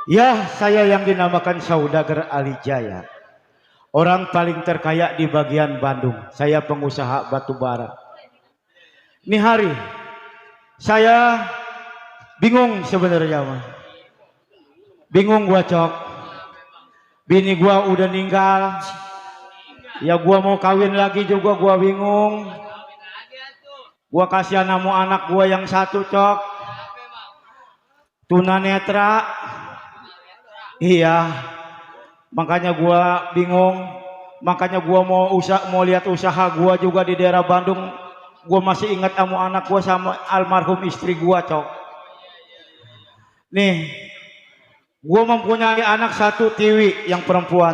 Ya, saya yang dinamakan Saudagar Ali Jaya. Orang paling terkaya di bagian Bandung. Saya pengusaha batu bara. Ini hari saya bingung sebenarnya mah. Bingung gua, Cok. Bini gua udah ninggal. Ya gua mau kawin lagi juga gua bingung. Gua kasihan sama anak gua yang satu, Cok. Tunanetra. Iya, makanya gua bingung, makanya gua mau lihat usaha gua juga di daerah Bandung. Gua masih ingat sama anak gua sama almarhum istri gua, Cok. Nih, gua mempunyai anak satu, Tiwi, yang perempuan.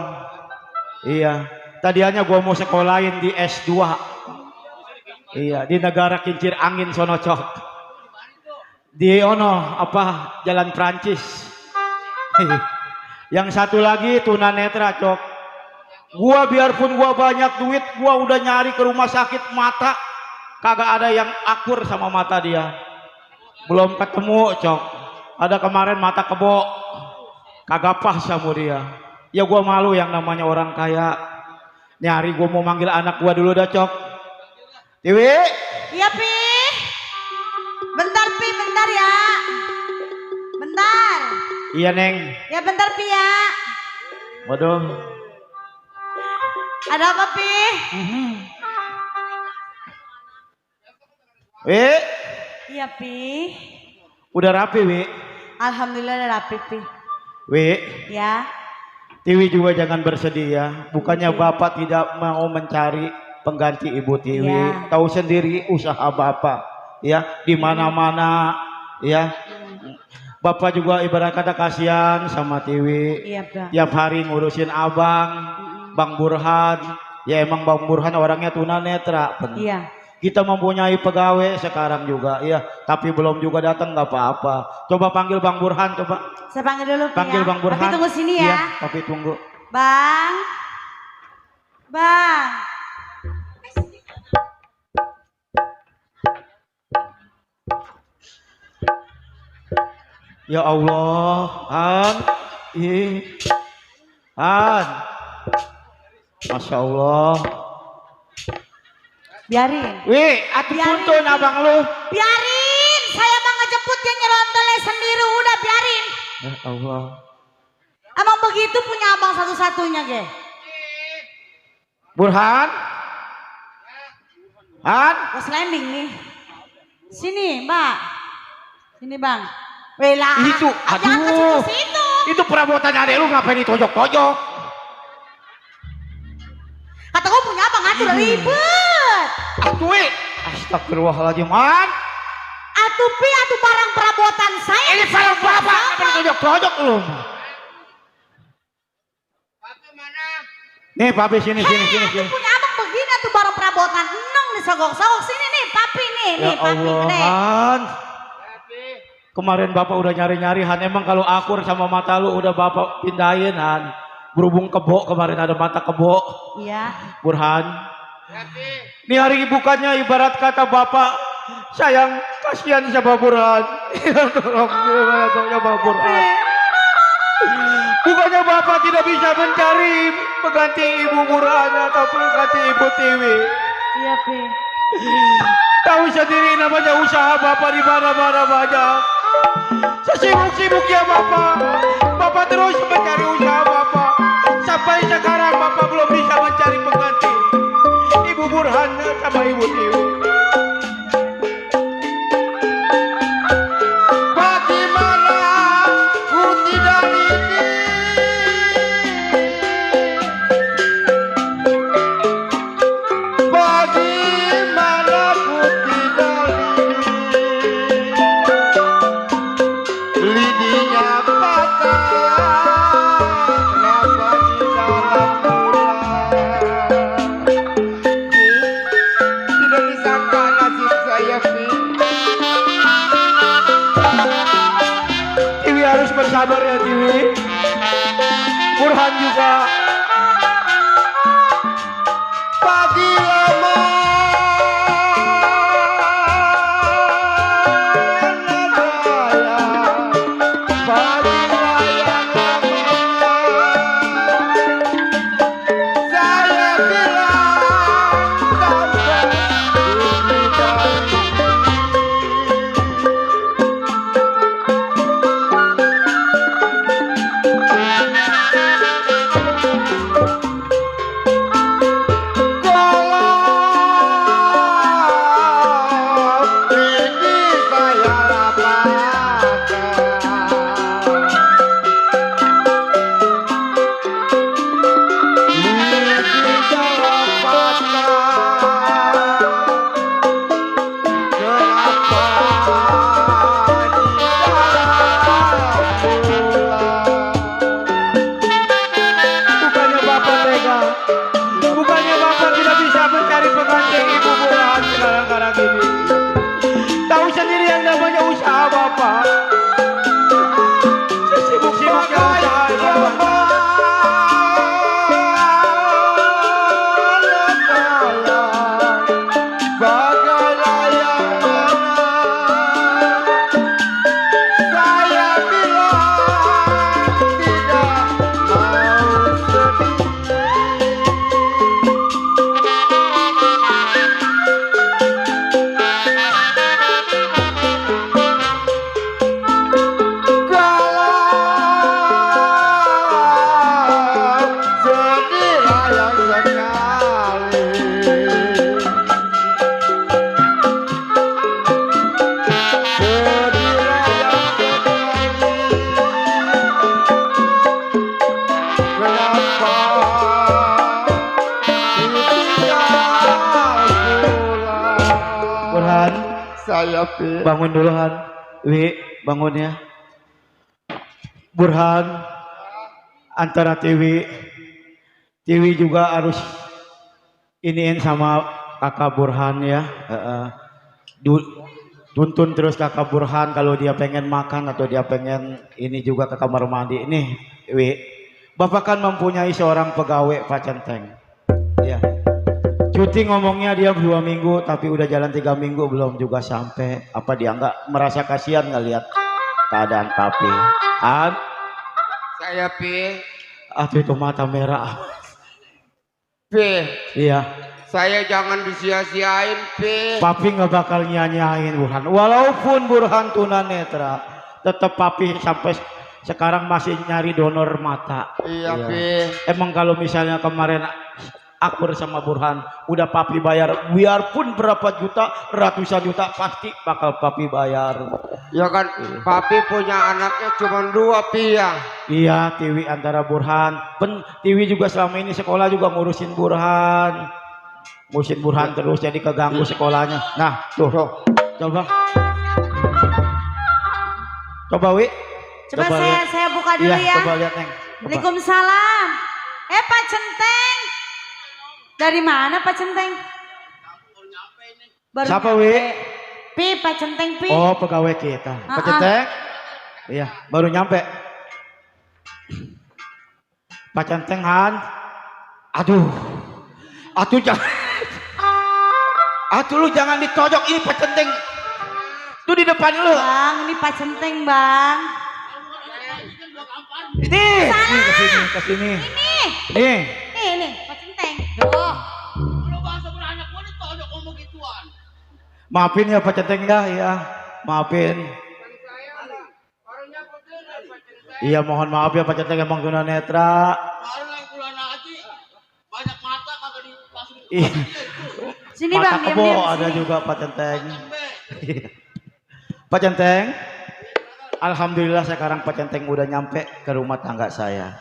Iya, tadinya gua mau sekolahin di S2. Iya, di negara kincir angin sono, Cok. Di Jalan Prancis. Yang satu lagi tunanetra, Cok. Gua biarpun gua banyak duit, gua udah nyari ke rumah sakit mata, kagak ada yang akur sama mata dia. Belum ketemu, Cok. Ada kemarin mata kebo, kagak pas sama dia. Ya gua malu yang namanya orang kaya. Nyari gua mau manggil anak gua dulu dah, Cok. Dewi? Iya, Pi. Bentar, Pi, bentar ya. Bentar. Iya, Neng. Ya bentar, Pi ya. Waduh. Ada apa, Pi? Iya, Pi. Udah rapi, Wi? Alhamdulillah udah rapi, Pi. Wi? Ya. Tiwi juga jangan bersedih ya. Bukannya Bapak tidak mau mencari pengganti Ibu Tiwi. Ya. Tahu sendiri usaha Bapak, ya, di mana-mana, ya. Bapak juga ibarat kata kasihan sama Tiwi. Iya, Bang. Tiap hari ngurusin abang, Bang Burhan. Ya emang Bang Burhan orangnya tunanetra. Iya. Kita mempunyai pegawai sekarang juga, ya. Tapi belum juga datang, nggak apa-apa. Coba panggil Bang Burhan, coba. Saya panggil dulu, Pi. Panggil ya. Bang Burhan. Tapi tunggu sini ya. Iya, tapi tunggu. Bang. Bang. Ya Allah, Masya Allah. Biarin. Wih, atuh puntun abang lu. Biarin, saya mah ngejemput dia nyerontelnya sendiri, udah biarin. Ya Allah. Emang begitu punya abang satu-satunya, ge. Burhan? Bos landing nih. Sini, Mbak. Sini, Bang. Wela. Itu, Jangan ke aduh. situ. Itu perabotan adek lu ngapain ditojok-tojok? Kata gue punya abang atur ribet. Atuh, wih. Astagfirullahaladzim, man. Atuh, Pi, atuh barang perabotan saya. Ini barang bapak, ngapain ditojok-tojok lu? Nih, papi sini. Atuh punya abang begini, atuh barang perabotan. Enong nih, sogok-sogok. Sini nih, papi nih. Ya Nih, papi Allah, gede. Han. Kemarin bapak udah nyari-nyari, Han. Emang kalau akur sama mata lu udah bapak pindahin, Han. Berhubung kebo, kemarin ada mata kebo. Iya. Burhan, Ini hari bukannya ibarat kata bapak sayang kasihan sama Burhan. Ya tolong sama Burhan. Bukannya bapak tidak bisa mencari pengganti ibu Burhan atau pengganti ibu Tiwi. Iya, Pi. Tahu sendiri namanya usaha bapak di mana-mana banyak. Sesibuk-sibuknya bapak, bapak terus mencari usaha bapak. Sampai sekarang bapak belum bisa mencari pengganti ibu Burhan sama ibu Tiwi. Bagaimana ku tidak ini? Bagaimana ku tidak ini? Lidinya patah, kenapa di dalam bulan? Tidak disangka nasib saya, Pi. Tiwi harus bersabar ya, Tiwi. Burhan juga. Pagi lama pagi layang lama saya bilang sampai bukannya bapak tidak bisa mencari pengganti ibu Burhan sekarang ini. Tahu sendiri yang namanya usaha bapak. Sesibuk-sibuknya usaha bapak. Bagai layang mana saya bilang tidak mau sedih. Burhan, saya bangun dulu Han. Wi, bangun ya. Burhan, antara Tiwi juga harus iniin sama kakak Burhan ya. Tuntun terus kakak Burhan kalau dia pengen makan atau dia pengen ini juga ke kamar mandi. Nih, Wi, bapak kan mempunyai seorang pegawai Pak Centeng. Ya. Cuti ngomongnya dia 2 minggu tapi udah jalan 3 minggu belum juga sampai. Apa dia nggak merasa kasihan ngelihat keadaan papi? Saya Pi. Aduh itu mata merah. Pi, Iya. saya jangan disia-siain Pi. Papi nggak bakal nyanyain Burhan. Walaupun Burhan tunanetra, tetap papi sampai sekarang masih nyari donor mata. Iya Pi. Emang kalau misalnya kemarin aku bersama Burhan udah papi bayar biarpun berapa juta, ratusan juta pasti bakal papi bayar. Ya kan papi punya anaknya cuma 2 Pi ya. Iya, Tiwi antara Burhan. Tiwi juga selama ini sekolah juga ngurusin Burhan. Ngurusin Burhan terus jadi keganggu sekolahnya. Nah, tuh. Coba. Coba Wi. Coba saya buka dulu iya, ya. Coba lihat Neng. Waalaikumsalam. Pak Centeng. Dari mana Pak Centeng? Baru siapa nyampe. Wi? Pi, Pak Centeng Pi. Oh, pegawai kita. Pak Centeng. Iya, baru nyampe. Pak Centeng Han. Aduh jangan. Atuh lu jangan ditojok, ini pacenteng. Tuh di depan lu. Bang, ini pacenteng bang. Ini ke sini. Ini. Nih. Ini pacenteng. Tuh. Maafin ya pacenteng dah ya. Maafin. Iya mohon maaf ya pacenteng emang tunanetra. Banyak mata kagak dipasung. Sini Mata bang, kebo diam-diam ada sini. juga pacenteng. Pacenteng. Alhamdulillah sekarang pacenteng udah nyampe ke rumah tangga saya.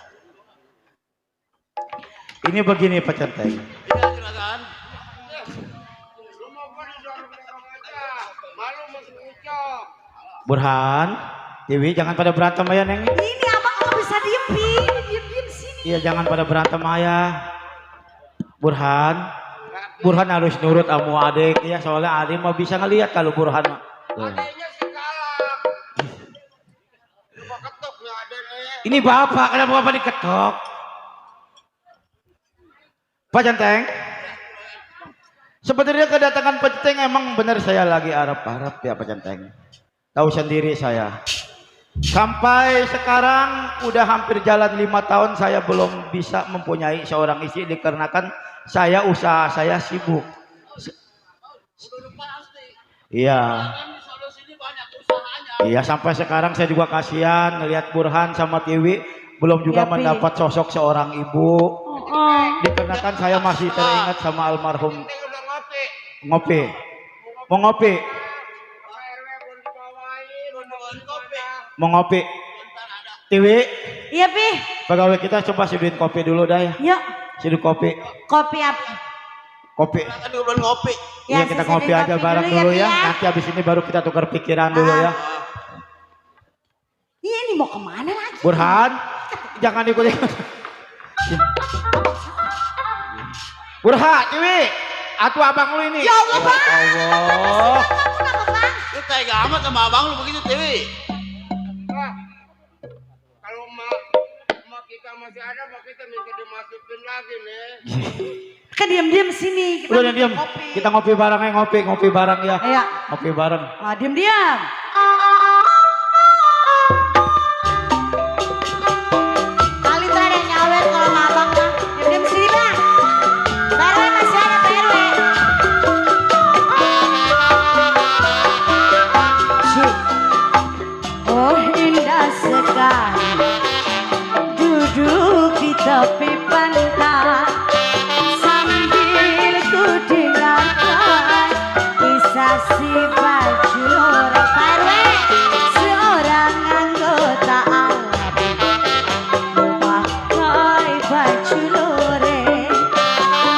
Ini begini pacenteng. Iya silakan. Malu masih ucap. Burhan, Dewi jangan pada berantem ya Neng. Ini abang nggak bisa diem Pi. Diam-diam sini. Iya jangan pada berantem ayah. Burhan harus nurut amu adik ya soalnya adik mah bisa ngelihat kalau Burhan mah. Tuh. Adanya si galak. Lupa ketoknya adanya. Ini bapak kenapa bapak diketok? Pak Centeng. Sebenarnya kedatangan Pak Centeng emang benar saya lagi arap-arap ya Pak Centeng. Tahu sendiri saya. Sampai sekarang udah hampir jalan 5 tahun saya belum bisa mempunyai seorang istri dikarenakan saya usaha saya sibuk. Iya. Kan di sana sini banyak usahanya. Iya sampai sekarang saya juga kasihan ngelihat Burhan sama Tiwi belum juga Iya, Pi. mendapat sosok seorang ibu. Oh. Dikarenakan saya masih teringat sama almarhum. Ini udah ngopi. Ngopi. Mau ngopi. Pak RW belum dibawain. Bawain kopi. Mau ngopi. Bentar ada. Tiwi, Iya Pi. pegawai kita coba seduhin kopi dulu dah ya. Yuk. Seduh kopi. Kopi apa? Kopi. Kan dia belum ngopi. Iya kita saya ngopi seduhin aja kopi bareng Pi, dulu ya. ya. Nanti habis ini baru kita tukar pikiran dulu ya. Iya ini mau kemana lagi? Burhan, jangan ikut-ikut. Burhan, Tiwi. Atuh abang lu ini. Ya Allah bang. Allah. Kenapa bang? Lu tega amat sama abang lu begitu, Dewi. Wah, kalau emak kita masih ada, mak kita minta dimasukin lagi nih. Kan diam-diam sini. Kita Udah diam. ngopi. Kita ngopi bareng ya, ngopi bareng ya. Iya. Ngopi bareng. Ah, diam-diam. Kali tuh ada yang nyawer kalau sama abang bang. Diam-diam sini bang. Pak RW masih ada Pak RW. Oh indah sekali duduk di tepi pantai sambil ku dengarkan kisah si baju loreng. Pak RW, seorang anggota ABRI memakai baju loreng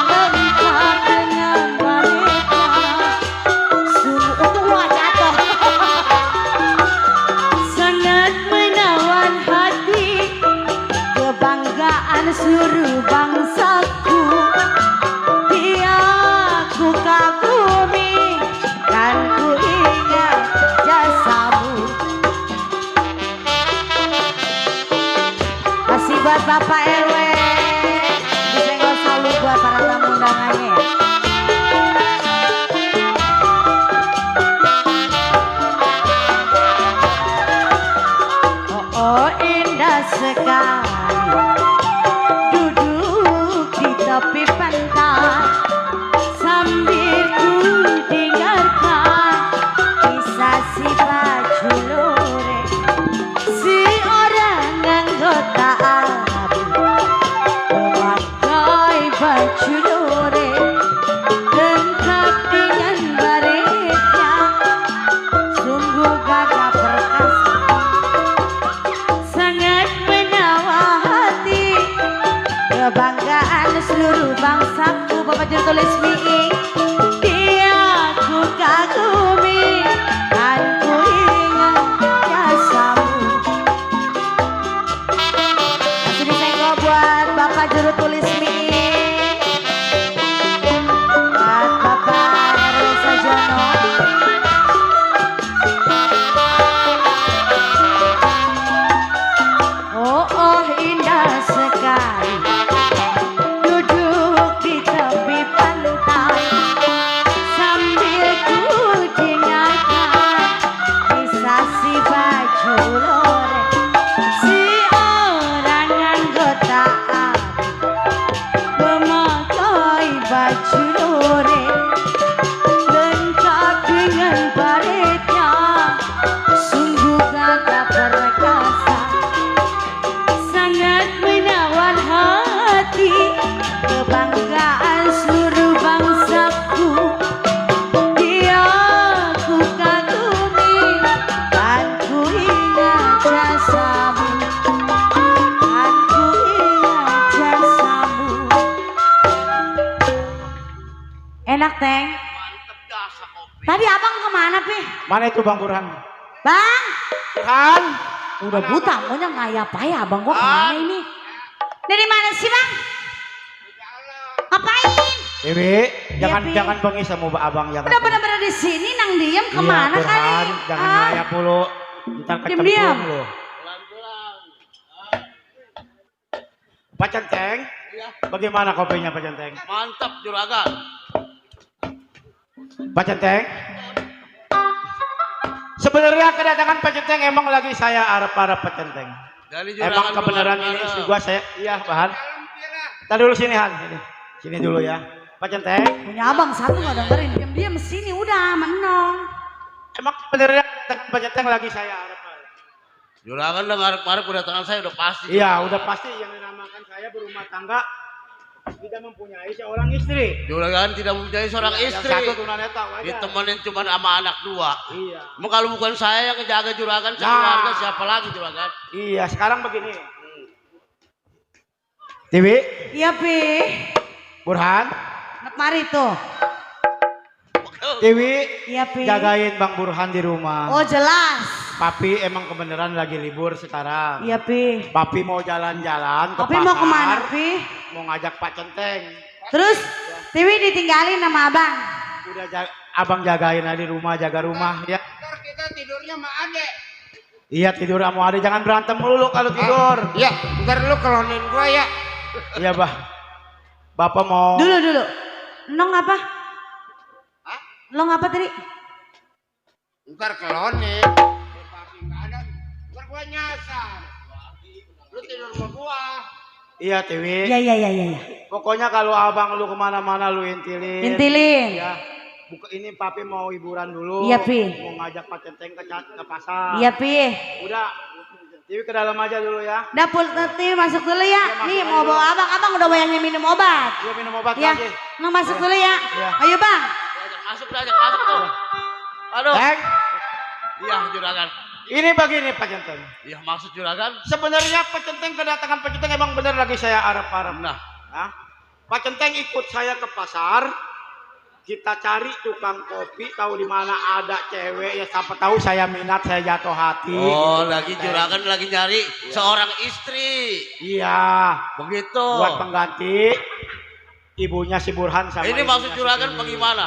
lengkap dengan balita. Sungguh untung lu gak jatuh. Sangat menawan hati, kebanggaan seluruh bangsaku. Dia ku kagumi, kan ku ingat jasamu. Kasih buat Bapak RW, disenggol selalu buat para tamu undangannya. Oh indah sekali duduk di tepi pantai sambil ku dengarkan kisah si baju loreng, seorang anggota ABRI Centeng. Mantap jasa kopi. Tadi abang kemana, Pi? Mana itu Bang Burhan? Bang, Burhan. udah buta, maunya ngayap ya abang gua kemana ini? Dari mana sih, Bang? Ngapain? Dewi, jangan Pi. jangan bengis sama abang jangan. Udah bener-bener di sini nang diem kemana Iya, kali? Burhan, jangan ngayap mulu. Ntar Diam-diam. kecemplung lu. Pelan-pelan. Pak Centeng, Iya. bagaimana kopinya Pak Centeng? Mantap juragan. Pak Centeng? Sebenarnya kedatangan Pak Centeng emang lagi saya harap-harap Pak Centeng. Dari Emang kebenaran ini istri gua saya, iya Bahan. Kita dulu sini Han, sini dulu ya. Pak Centeng, Punya abang satu nggak dengerin, diam-diam sini udah menong. emang sebenarnya kedatangan Pak Centeng lagi saya harap-harap. Juragan dengar kemarin kedatangan saya udah pasti. Iya, udah pasti yang dinamakan saya berumah tangga tidak mempunyai seorang istri. Juragan tidak mempunyai seorang Yang istri. satu tunanetra wajar. Ditemenin cuma sama anak 2. Iya. Emang kalau bukan saya yang ngejaga juragan, Nah. keluarga siapa lagi juragan? Iya, sekarang begini. Tiwi, Iya, Pi. Burhan, Nak mari tuh. Tiwi, Iya, Pi. jagain Bang Burhan di rumah. Oh, jelas. Papi emang kebenaran lagi libur sekarang. Iya, Pi. Papi mau jalan-jalan ke Tapi pasar. mau kemana, Pi? Mau ngajak Pak Centeng. Terus Tiwi ditinggalin sama abang. Udah abang jagain aja di rumah, jaga rumah ya. Ntar kita tidurnya sama adek. Iya tidur sama adek, jangan berantem mulu kalau tidur. Ya, ntar lu kelonin gua ya. Iya bah. Bapak mau. Dulu. Nong apa? Hah? Long apa tadi? Ntar kelonin. Pasti nggak ada. Ntar gua nyasar. Lu tidur sama gua. Iya Tiwi. Iya. Pokoknya kalau abang lu kemana-mana lu intilin. Intilin. Ya. Ini papi mau hiburan dulu. Iya, Pi. Mau ngajak Pak Centeng ke pasar. Iya, Pi. Udah. Tiwi ke dalam aja dulu ya. Dapur Tiwi masuk dulu ya. Iya, masuk Nih aja mau dulu. bawa abang udah banyak minum obat. Iya minum obat Ya, lagi. Nong masuk dulu ya. Iya. Ayo, Bang. Masuk tuh. Aduh. Teng, Iya juragan. ini begini Pak Centeng. Iya maksud juragan. Sebenarnya Pak Centeng kedatangan Pak Centeng emang benar lagi saya harap-harap. Nah, Nah, Pak Centeng ikut saya ke pasar. Kita cari tukang kopi, tahu di mana ada cewek ya siapa tahu saya minat, saya jatuh hati. oh gitu, lagi Centeng. juragan lagi nyari seorang istri. Iya, Begitu. buat pengganti ibunya si Burhan sama Ini ibunya maksud si juragan Tiwi. bagaimana?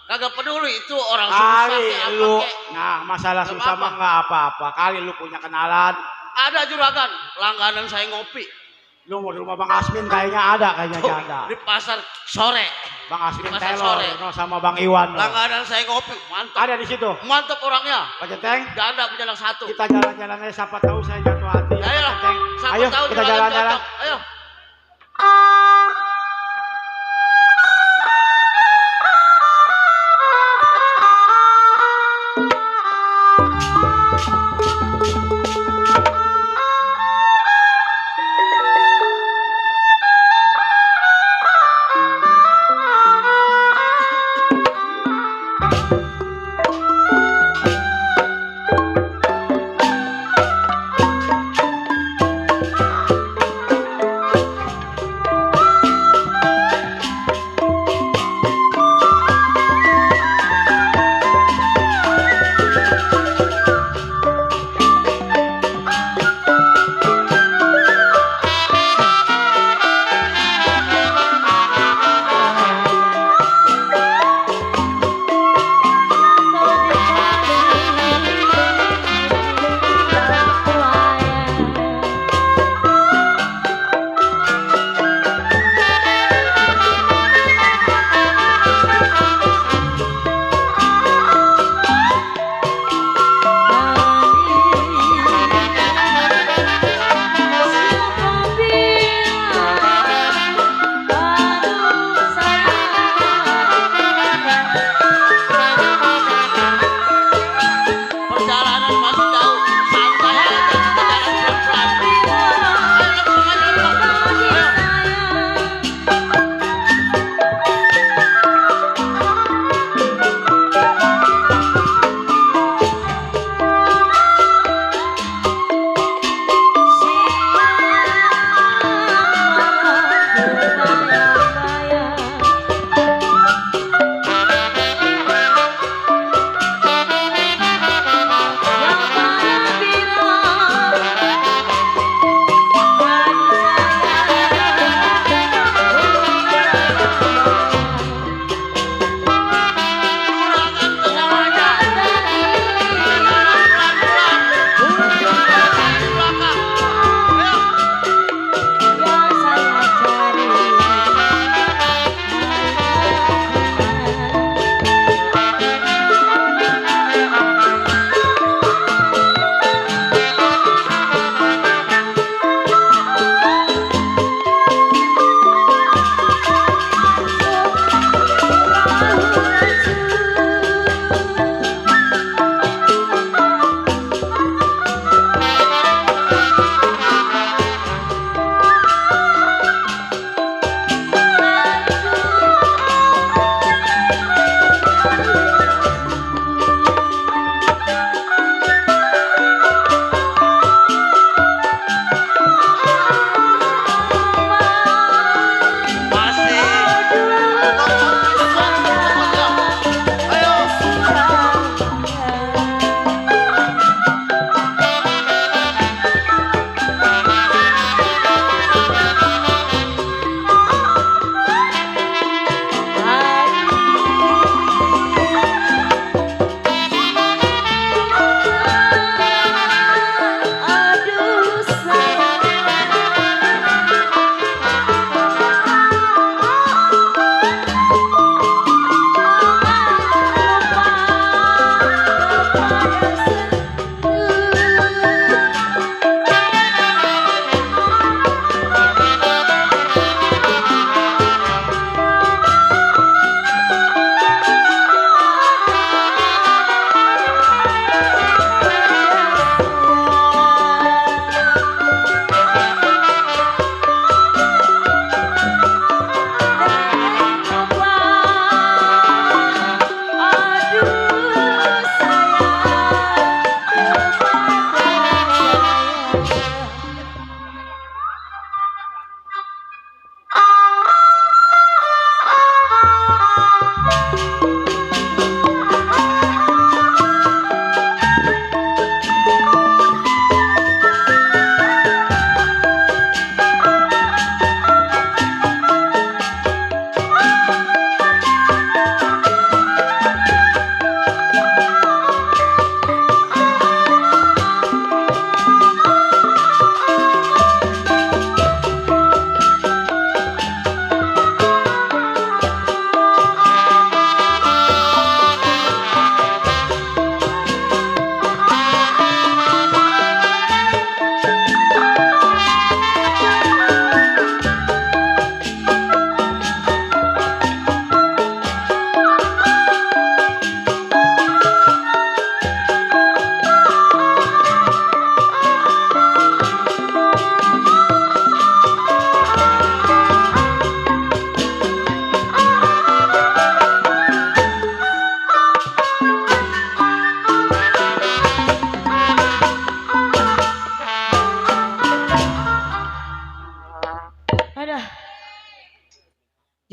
Kagak peduli itu orang susah Kali kayak apa lu, kek. nah masalah Gak susah apa-apa. mah nggak apa-apa. Kali lu punya kenalan, Ada juragan, langganan saya ngopi. lu mau di rumah Bang Asmin kayaknya ada, kayaknya Tuh, ada. di pasar sore. Bang Asmin di pasar Taylor sore. no, sama Bang Iwan. no. Langganan saya ngopi, mantap. Ada di situ. Mantap orangnya. Pak Centeng, Janda punya anak 1. kita jalan-jalan aja siapa tahu saya jatuh hati. ya, Ayo, Pak Centeng. siapa Ayo tahu kita juragan jalan-jalan. cocok. Ayo.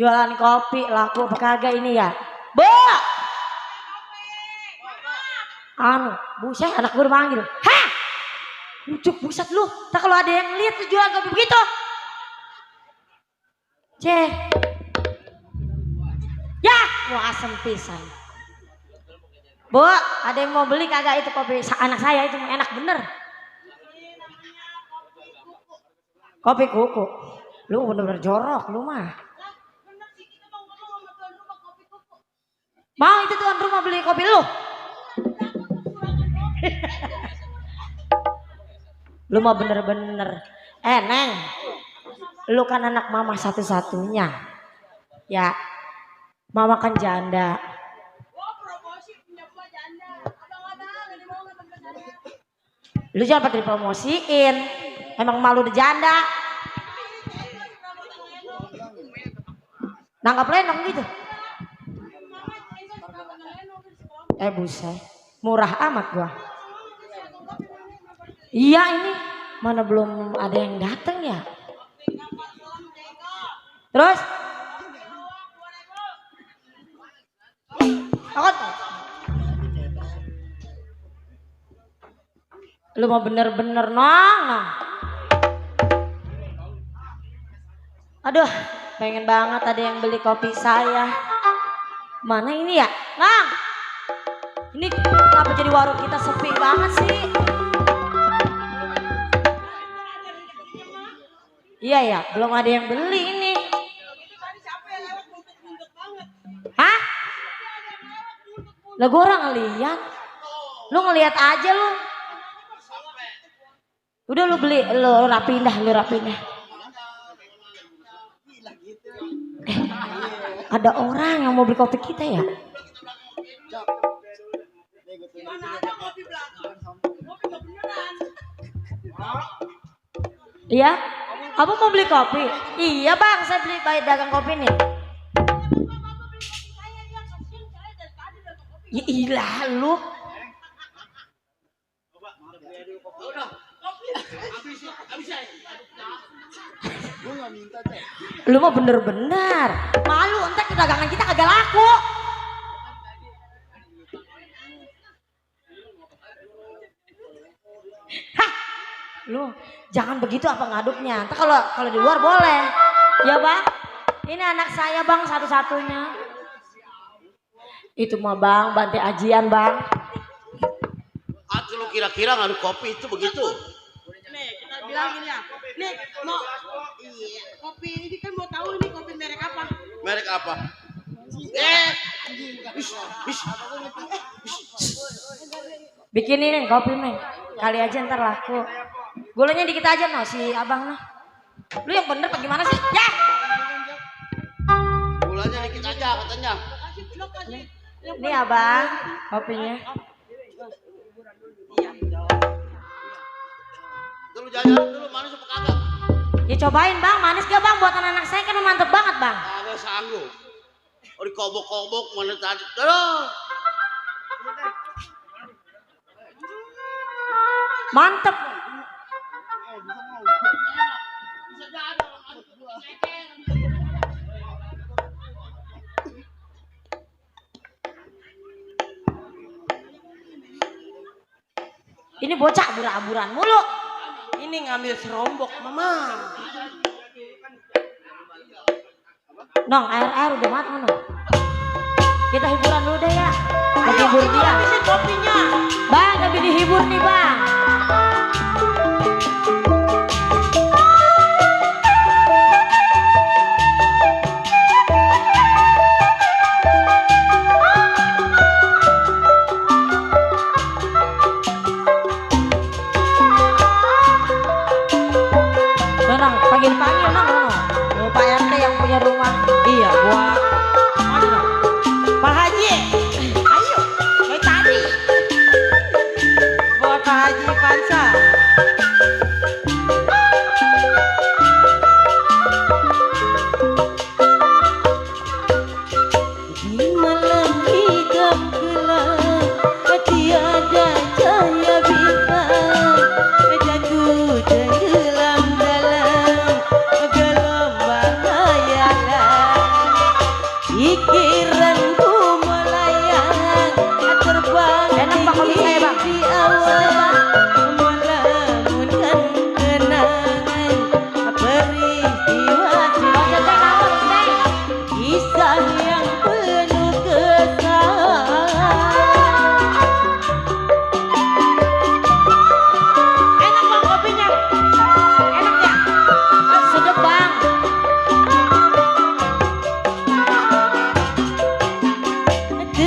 Jualan kopi laku apa kagak ini ya? Bu! Anu, buset anak gue udah manggil. Hah? Ujuk buset lu. Tak kalau ada yang lihat tuh jualan kopi begitu. Ceh. Ya, mau asem pisan. Bu, ada yang mau beli kagak itu kopi anak saya itu enak bener. Kopi kuku. Lu bener-bener jorok lu mah. Mau itu tuan rumah beli kopi lu? Lu mah bener-bener. Neng, lu kan anak mama satu-satunya. Ya, mama kan janda. Lu jangan pakai dipromosiin. Emang malu di janda. Nangkap lenong gitu. Buset, murah amat gua. Iya ini, mana belum ada yang datang ya. Terus? Lu mau bener-bener nong. Aduh, pengen banget ada yang beli kopi saya. Mana ini ya? Nang, ini kenapa jadi warung kita sepi banget sih? Iya ya, belum ada yang beli ini. Hah? Lah gue orang ngeliat. Lu ngeliat aja lu. Udah lu beli, lu rapiin dah, ada orang yang mau beli kopi kita ya? Iya? Kamu mau beli kopi? Iya bang, saya beli dagang kopi nih. Ya ilah lu. Lu mah bener-bener malu, entar dagangan kita kagak laku. Hah, lu jangan begitu apa ngaduknya. Entar kalau di luar boleh. Ya bang, ini anak saya bang satu-satunya. Itu mah bang, bantai ajian bang. Atuh lu kira-kira ngaduk kopi itu begitu? Nih kita bilang gini ya, nih mau kopi ini kan mau tahu nih kopi merek apa? Merek apa? Bikin ini kopi neng, kali aja ntar laku. Gulanya dikit aja no si abang noh. Lu yang bener apa gimana sih? Ya. Gulanya dikit aja katanya. Ini abang kopinya. Dulu jajan dulu manis apa kagak? Ya cobain bang, manis gak bang? Buatan anak saya kan mantep banget bang. Kagak sanggup. Oh dikobok-kobok mana tadi? Aduh. Mantep. Ini bocah abur-aburan mulu. Ini ngambil serombok mama. Nong, air udah matang nong. Kita hiburan dulu deh ya. Hibur dia. Habisin kopinya. Bang, tapi dihibur nih bang. Panggil nong, Pak RT yang punya rumah. Iya, buat Pak Haji. Ayo, kayak tadi. Buat Pak Haji Pansa. Di malam hitam gelap, tiada cahaya bintang, jatuh tenggelam dalam gelombang hayalan.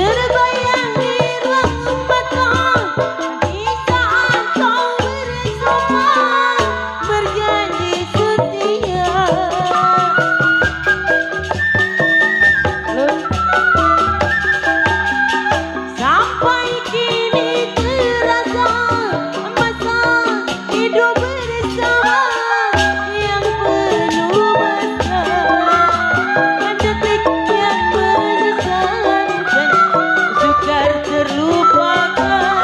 Terbayang di ruang mata di saat kau bersumpah berjanji setia. Sampai kini terasa masa hidup bersama yang penuh mesra. Detik yang menyesalkan sukar terlupakan.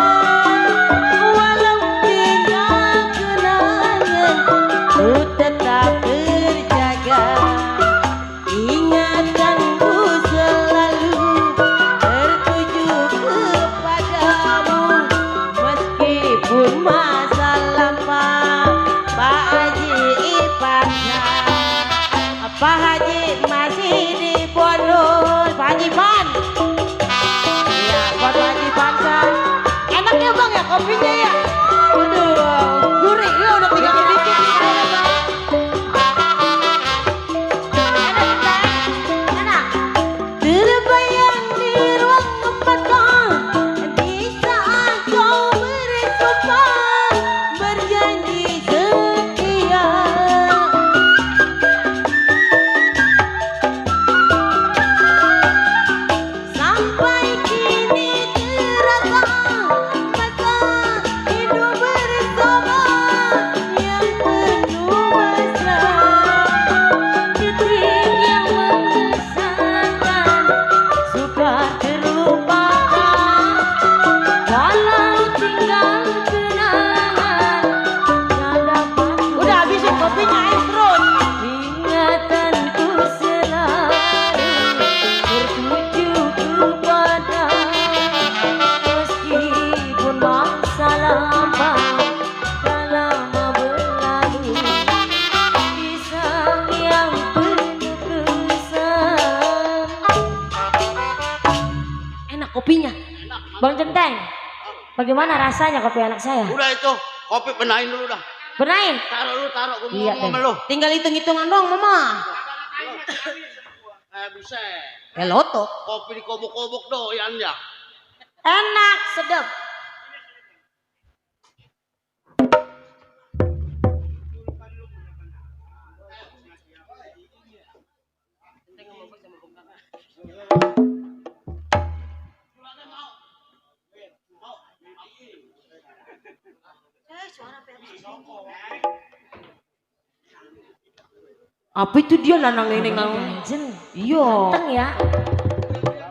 Walau tinggal kenangan ku tetap terjaga. Ingatanku selalu tertuju kepadamu meskipun masa lampau. Pak Haji Ipansa, Pak Haji masih di pondok. Pak Haji Pan, ya Pak Haji Pansa. Enaknya bang ya kopinya ya. Aduh, gurih ya udah tinggal dikit. Enak. Terbayang di ruang mata di saat kau bersumpah berjanji setia. Sampai kini terasa masa hidup bersama yang penuh mesra. Detik yang mengesankan sukar terlupakan. Walau tinggal kenangan yang dapat. Udah habisin kopinya terus. Ingatanku selalu tertuju kepada meskipun masa lampau tak lama berlalu. Kisah yang penuh kesan. Enak kopinya, Bang Centeng. Bagaimana rasanya kopi anak saya? Udah itu, kopi benahin dulu dah. Benain? Taruh lu, taruh. Gue mau Iya, ngomong sama Den. lu. Tinggal hitung-hitungan dong, Mama. Bisa. Ya loto. Kopi dikobok-kobok doyan ya. Enak, sedap. Apa itu dia lanang ini nang? Jen, Iya. ganteng ya.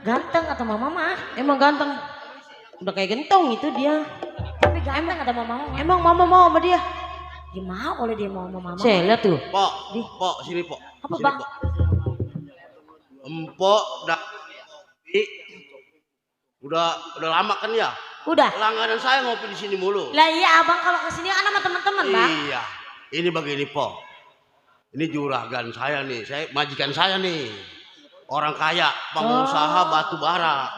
Ganteng kata mama mah. Emang ganteng. Udah kayak gentong itu dia. Tapi ganteng kata mama mah. Emang Mama mau sama dia? Dia mau oleh dia mau sama mama. Saya lihat tuh. Pok, sini pok. Apa, Sini, Bang? Pok. Empok dah. Udah lama kan ya? Udah. Langganan saya ngopi di sini mulu. Lah iya abang kalau kesini kan sama teman-teman bang. Iya. Ini begini pok. Ini juragan saya nih, majikan saya nih. Orang kaya, pengusaha batu bara.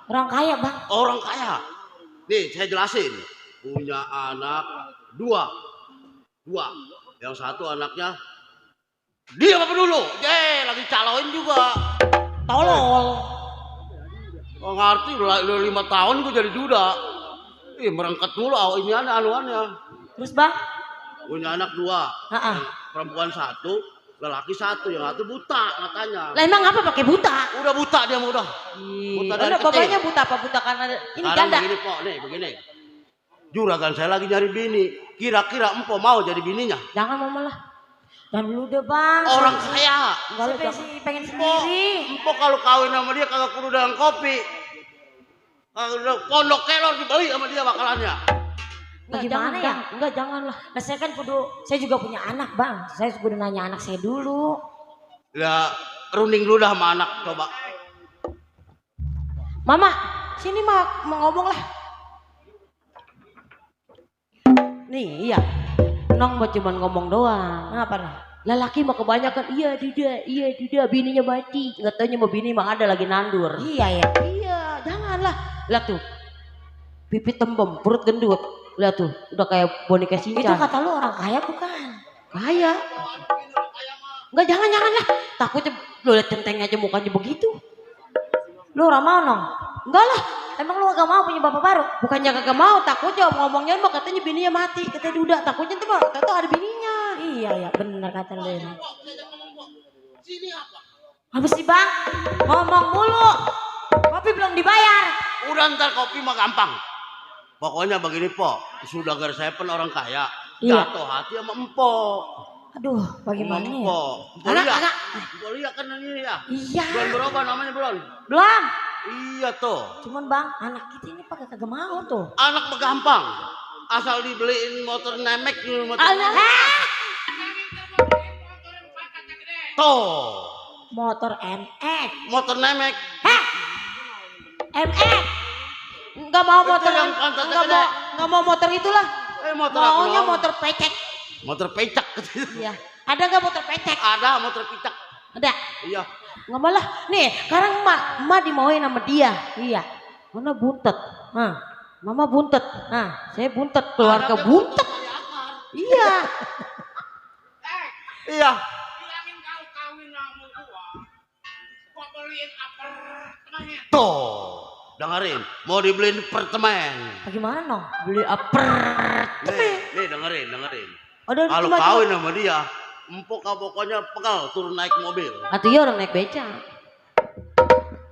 Orang kaya bang. Orang kaya. Nih saya jelasin. Punya anak dua. Yang satu anaknya dia apa dulu? Lagi caloin juga. Tolol. Oh, ngerti udah 5 tahun gue jadi duda. Merengket mulu ini anuannya. Terus bang? Punya anak 2. Heeh. Perempuan 1, lelaki 1. Yang satu buta katanya. Lah emang apa pakai buta? Udah buta dia mah udah. Buta dari Udah kecil. bapaknya buta apa buta karena ini Sekarang janda. begini Pok, nih begini. Juragan saya lagi nyari bini. Kira-kira Empo mau jadi bininya? Jangan Mama lah. Dan dulu deh bang. Orang kaya. Saya pengen Empo, sendiri. Empo kalau kawin sama dia kagak kudu dengan kopi. Kalau udah pondok kelor dibeli sama dia bakalannya. Bagaimana ya? Enggak, jangan lah. Nah saya kan saya juga punya anak bang. Saya kudu nanya anak saya dulu. Ya runding dulu dah sama anak coba. Mama, sini mau ngomong lah. Nih, iya. Nong mau cuman ngomong doang. Apa nih? Lelaki mah kebanyakan iya duda, bininya mati. Nggak taunya mau bini mah ada lagi nandur. Iya ya. Iya, janganlah. Lihat tuh. Pipi tembem, perut gendut. Lihat tuh, udah kayak boneka Itu Shinchan. kata lu orang kaya bukan? Kaya. Enggak, jangan lah. Takutnya lu lihat centeng aja mukanya begitu. Lu orang mau nong? Enggak lah, emang lu gak mau punya bapak baru? Bukannya kagak mau, takutnya ngomongnya mah katanya bininya mati, katanya duda, takutnya tuh mah kata ada bininya. Iya ya, bener kata lu ini. Sini apa? Apa sih bang? Ngomong mulu. Kopi belum dibayar. Udah ntar kopi mah gampang. Pokoknya begini po, Saudagar saya pun orang kaya. Iya. Jatuh hati sama empok. Aduh, bagaimana ya? Anak. Empok lihat kan ini ya. Iya. Bulan berapa namanya bulan? Belum. Iya tuh. Cuman bang, anak kita ini pakai kagak mau tuh. Anak mah gampang. Asal dibeliin motor nemek motor. Anak. Tuh. Motor MX. Motor nemek. Heh. MX. Enggak mau Itu motor yang pantatnya enggak gede. mau motor itulah. Motor apa Maunya dong? motor pecek. Motor pecak. Iya. Ada enggak motor pecek? Ada motor picak. Ada. Iya. Enggak malah. Nih, sekarang emak dimauin sama dia. Iya. Mana buntet? Hah. Mama buntet. Nah, saya buntet, keluarga Anaknya buntet. motor dari akar. Iya. Iya. Bilangin kau kawin sama gua beliin apartemen. Tuh. Dengerin, mau dibeliin apartemen. Bagaimana no? Beli Nih dengerin. Ada Kalau kawin sama dia, empuk pokoknya pegal turun naik mobil. Atau iya orang naik beca.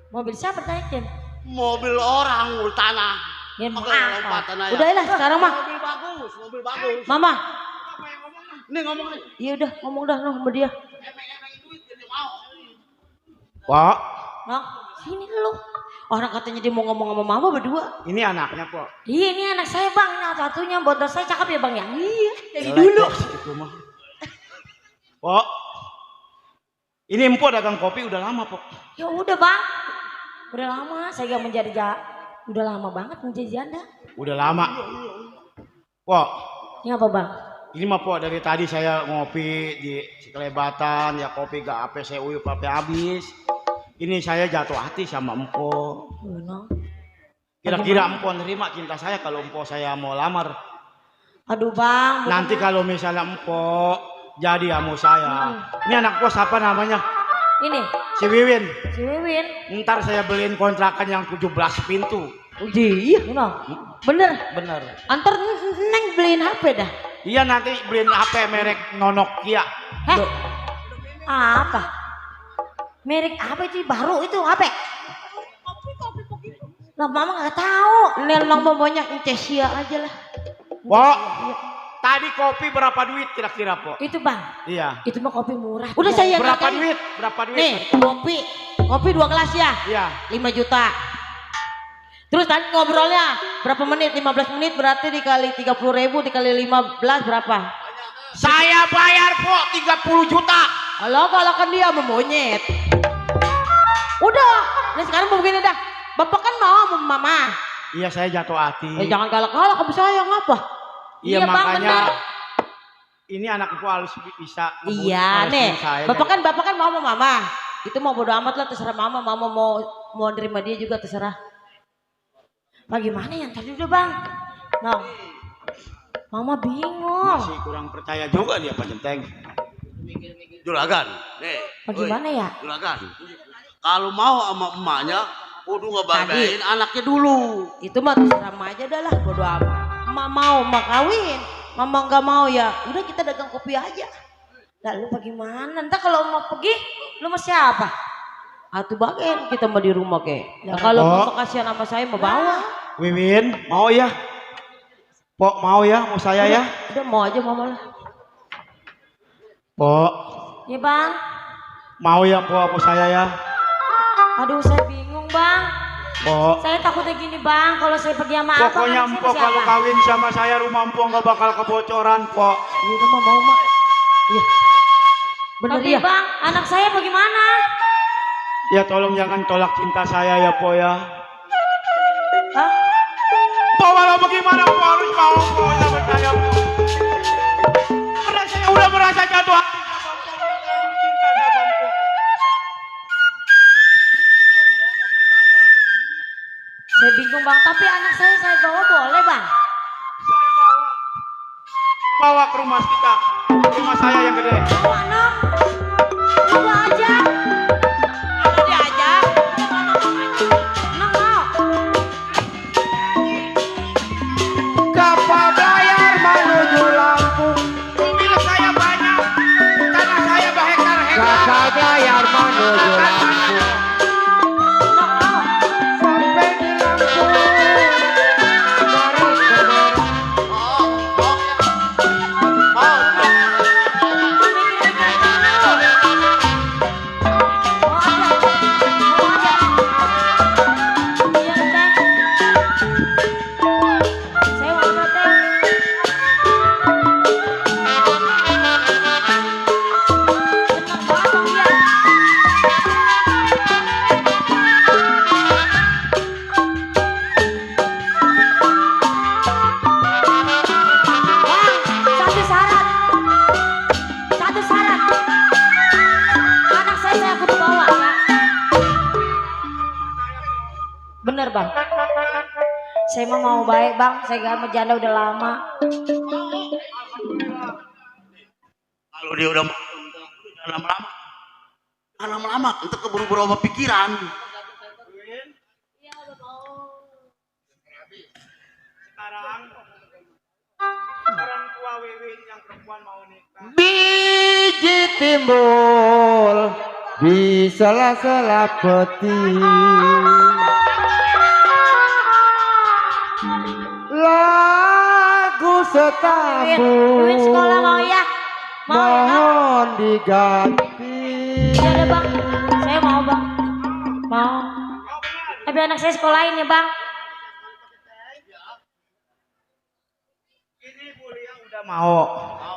Mobil siapa naikin? Mobil orang tanah. Ya mau Pegal apa? lompatan aja. Udah lah sekarang mah. Mobil bagus. Mama. Nih ngomong nih. Iya udah ngomong dah no sama dia. Emang duit dia mau. Pak, No, sini lu. Orang katanya dia mau ngomong sama mama berdua. ini anaknya Pak. Iya ini anak saya bang, ini satunya botol saya cakep ya bang ya. Iya. Dari dulu. Itu mah. Pak, ini empok dagang kopi udah lama Pak. Ya udah bang, udah lama saya gak menjadi udah lama banget menjadi janda. Udah lama. Pak, Ini apa bang? ini mah Pak dari tadi saya ngopi di Kelebatan ya kopi gak apa saya uyup apa habis. Ini saya jatuh hati sama empok. No. Kira-kira empok nerima cinta saya kalau empok saya mau lamar. Aduh bang. Nanti kalau misalnya empok jadi sama saya. Ini anak bos apa namanya? Ini Si Wiwin. si Wiwin. Ntar saya beliin kontrakan yang 17 pintu. Iya. No. Bener. Bener. Antar neng beliin HP dah. Iya nanti beliin HP merek Nokia. Heh. Apa? Merek apa itu baru itu apa? Lah mama nggak tahu. Nenong mamanya Incesia aja lah. Pok, tadi kopi berapa duit kira-kira Pok? Itu bang. Iya. Itu mah kopi murah. Udah saya Berapa ngatakan. duit? Berapa duit? Nih, kopi 2 gelas ya. Iya. 5 juta. Terus tadi ngobrolnya berapa menit? 15 menit berarti dikali 30.000 dikali 15 berapa? Saya bayar Pok 30 juta. Halo, kalau kan dia memonyet. Udah, nih sekarang begini dah. Bapak kan mau sama mama. Iya saya jatuh hati. Jangan galak-galak sama saya ngapa? Iya Bang, makanya bener. ini anakku harus bisa. Iya nih, Saya bapak kan mau sama mama. Itu mau bodo amat lah terserah mama mau nerima dia juga terserah. Bagaimana yang tadi udah bang? No. Mama bingung. masih kurang percaya juga dia Pak Centeng. Juragan. Nih. Bagaimana ya? Juragan. Kalau mau sama emaknya, kudu ngebadain anaknya dulu. Itu mah terserah mama aja dah lah, bodo amat. Mama mau, mama kawin. Mama nggak mau ya, udah kita dagang kopi aja. Lalu bagaimana? Ntar kalau mau pergi, lu mau siapa? Atuh bagian kita mau di rumah kek. Nah, Oh. kalau mau kasihan sama saya mau bawa. Wiwin mau ya? Pok mau ya? Mau saya ya? Udah mau aja mama lah. Pok Ya bang. mau ya Pok mau saya ya? Aduh saya bingung bang. Pok. Saya takutnya gini bang, kalau saya pergi sama abang, Pokoknya anak saya Empok kalau siapa? kawin sama saya rumah Empok nggak bakal kebocoran Pok. Iya udah mah mau mak. Iya. Bener Tapi ya. bang, anak saya bagaimana? Ya tolong jangan tolak cinta saya ya Pok ya. Hah? Pok walau bagaimana Pok harus mau Pok sama saya Pok. Karena saya udah merasa jatuh hati sama Pok, udah terlalu cinta sama Pok. Saya bingung bang, tapi anak saya bawa boleh bang? Saya bawa ke rumah kita, rumah saya yang gede. Mana? Bawa aja. Ada diajak. Enak mau? Saya mah mau baik bang, saya gak mau janda udah lama. Kalau dia udah mau, jangan lama-lama. Jangan lama-lama, untuk keburu berubah pikiran. Sekarang orang tua Wiwin yang perempuan mau nikah. Biji timbul di sela-sela peti. Lagu setabu Wiwin sekolah mau ya? Mau ya bang? mohon diganti. Ya udah bang, saya mau bang. Mau. Tapi anak saya sekolahin ya bang. Ini Bu Lia udah mau.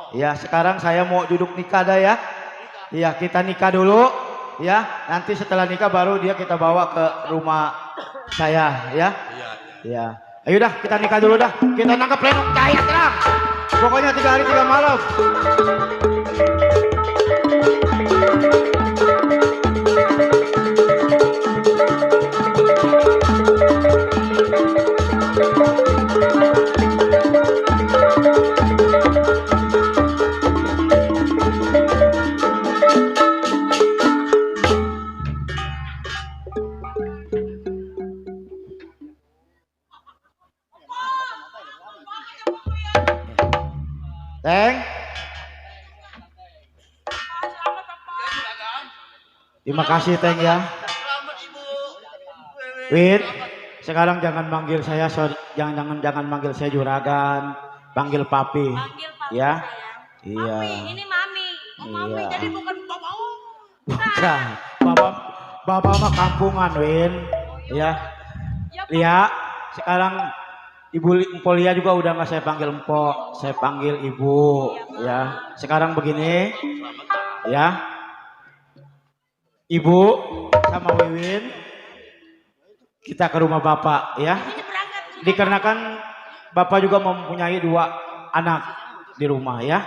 Ya, sekarang saya mau duduk nikah dah ya. Iya, kita nikah dulu. Ya, nanti setelah nikah baru dia kita bawa ke rumah saya ya. Iya. Ayo dah, kita nikah dulu dah. Kita nangkap plenum cahaya terang. Pokoknya 3 hari 3 malam. Teng. Terima kasih Teng ya. Selamat Ibu. Win, sekarang jangan manggil saya jangan manggil saya juragan, panggil papi. Panggil papi Ya. sayang. Iya. Mami, ini mami. Mami, Iya. jadi bukan bapak. Bukan. Bapak mah kampungan, Win. Ya. Lia, sekarang Ibu Lia juga udah nggak saya panggil empok, saya panggil ibu. Ya. Sekarang begini, ya. Ibu sama Wiwin, kita ke rumah bapak, ya. Dikarenakan bapak juga mempunyai 2 anak di rumah, ya.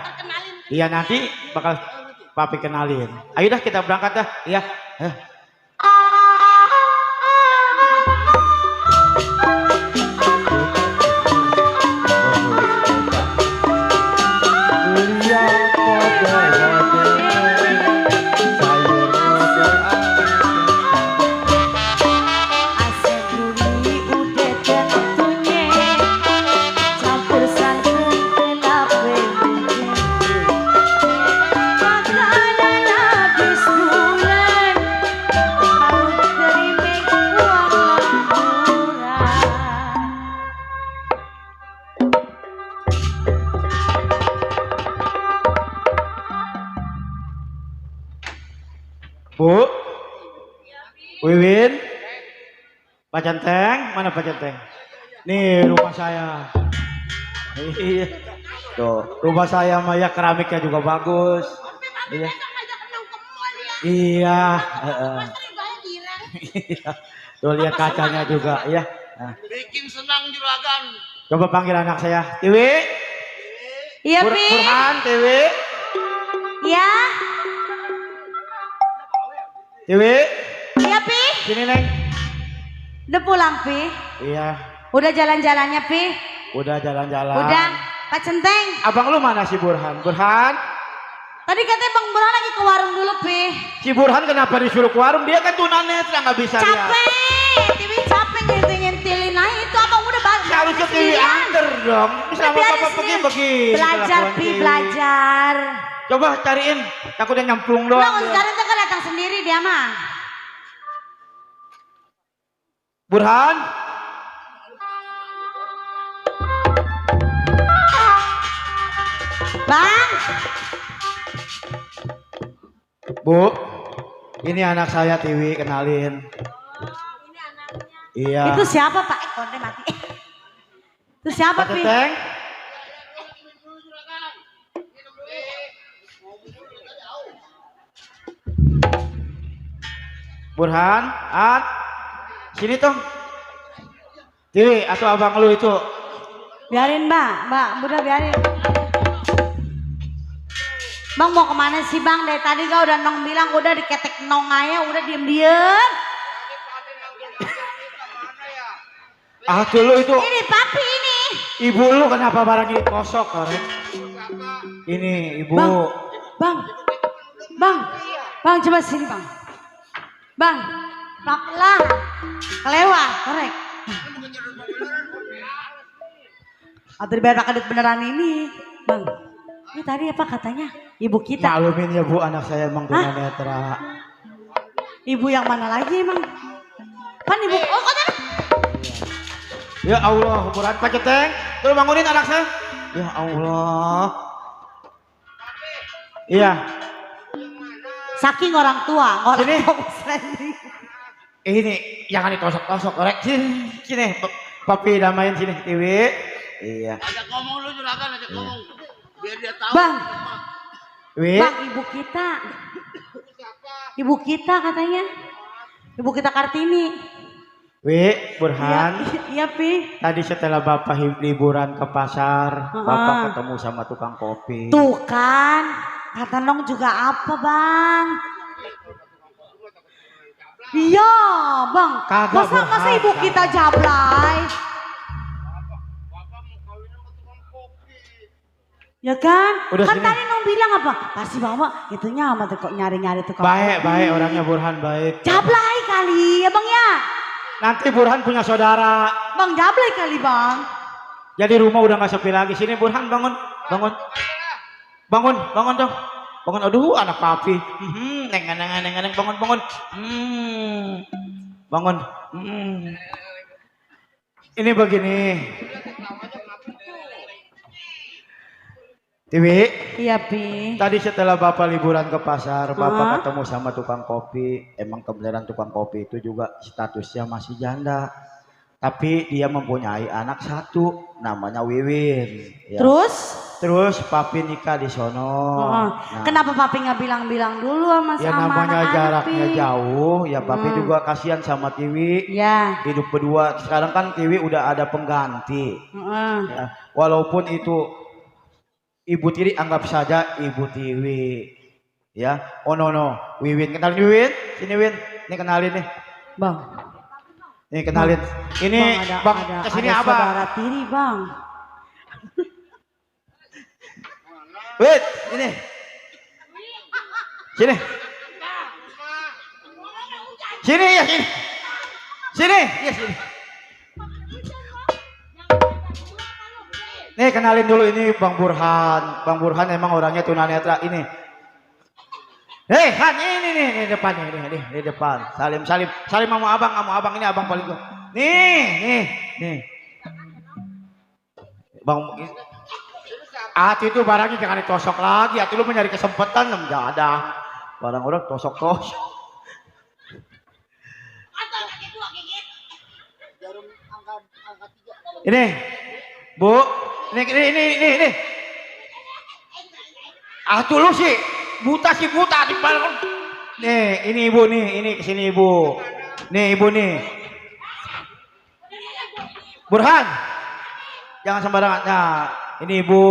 Iya, nanti bakal papi kenalin. Ayo dah kita berangkat dah, ya. Bu, Wiwin, Pak Centeng, mana Pak Centeng? Nih rumah saya. Iya. Tuh, rumah saya mah ya keramiknya juga bagus. Iya. Iya. Iya. Tuh lihat kacanya juga ya. Nah, Bikin senang juragan. coba panggil anak saya. Tiwi. Iya, Pi. Burhan, Tiwi. Ya. Tiwi. Iya, Pi. Sini, Neng. Udah pulang, Pi. Iya. Udah jalan-jalannya, Pi. Udah jalan-jalan. Udah. Pak Centeng. Abang lu mana si Burhan? Burhan? Tadi katanya Bang Burhan lagi ke warung dulu, Pi. Si Burhan kenapa disuruh ke warung? Dia kan tunanetra nggak bisa lihat. Capek. Tiwi capek nyentil-nyentilin aja itu Abang udah balik. Harusnya Tiwi anter dong. Bisa sama Biarin papa sini. pergi-pergi. Belajar, Kelakuan Pi, Tiwi. belajar. Coba cariin. Takutnya nyemplung doang. Nah, dia. sekarang tuh kan datang sendiri dia mah. Burhan? Bang. Bu, ini anak saya Tiwi, kenalin. Ini anaknya. Iya. Itu siapa, Pak? Konde mati. Itu siapa, Pak Pi? Teteng? Burhan, sini toh. Tiwi, atau abang lu itu. Biarin, Mbak, udah biarin. Bang mau kemana sih Bang? Dari tadi kau udah nong bilang udah diketek nong aja, udah diem-diem. Ah dulu itu Ini papi ini. ibu lu kenapa barang ini kosok korek? Ini ibu. Bang. Bang. Bang coba sini bang. Bang. Lah. Kelewat, korek. Atau dibayar pakai duit beneran ini, bang. Ini tadi apa katanya? Ibu kita. Maklumin ya bu, anak saya emang tunanetra. Ibu yang mana lagi emang? Kan ibu. Oh kata. Ya Allah, berat Pak Ceteng. Tolong bangunin anak saya. Ya Allah. Iya. Saking orang tua, orang Sini. tua sendiri. Ini jangan ditosok-tosok korek. Sini. Papi damain sini, Tiwi. Iya. Ajak ngomong lu juragan, ajak ngomong. Biar dia tahu. Bang. Wi. Bang, ibu kita. Ibu kita katanya. Ibu kita Kartini. Wi, Burhan. Iya, Pi. Tadi setelah Bapak liburan ke pasar, Heeh. Bapak ketemu sama tukang kopi. Tuh kan. Kata Nong juga apa, Bang? Iya, Bang. Kagak, Masa Burhan, ibu kita jablay? Ya kan? Udah Kan sini. tadi Nong bilang apa? Pasti Mama itunya sama tuh kok nyari-nyari tukang Baik, kopi. baik orangnya Burhan baik. Jablay kali ya, Bang ya? Nanti Burhan punya saudara. Bang jablay kali, Bang. Jadi rumah udah nggak sepi lagi. Sini Burhan bangun, bangun, bangun dong. Bangun, aduh anak papi. Neng, bangun. Bangun. Ini begini. Tiwi, Iya, Pi. tadi setelah Bapak liburan ke pasar, Bapak ketemu sama tukang kopi. Emang kebenaran tukang kopi itu juga statusnya masih janda. Tapi dia mempunyai anak satu, namanya Wiwin. Ya. Terus papi nikah di sono. Nah, Kenapa Papi nggak bilang-bilang dulu sama ya sama namanya anak-anak, jaraknya Pi? jauh, ya papi juga kasihan sama Tiwi. Ya. Hidup berdua. Sekarang kan Tiwi udah ada pengganti. Heeh. Ya, walaupun itu Ibu Tiri, anggap saja Ibu Tiwi. Ya, oh no, Wiwin, kenalin Wiwin, sini Win, ini kenalin nih, Bang. ini kenalin, ini Bang, kesini ada apa? saudara tiri, Bang. Win, ini, sini, ya sini. Nih kenalin dulu, ini Bang Burhan. Bang Burhan emang orangnya tunanetra ini. Hei Han, ini nih depan nih, di depan. Salim sama abang ini abang paling tua. Nih. Bang, Ati itu barangnya jangan ditosok lagi. Ati lu mencari kesempatan enggak ada. Barang orang tosok. Ini, Bu. Ini. Tuh lu sih buta di balkon. Nih, ini Ibu nih, ini kesini Ibu. Nih Ibu nih. Burhan. Jangan sembarangan. Nah, ini Ibu.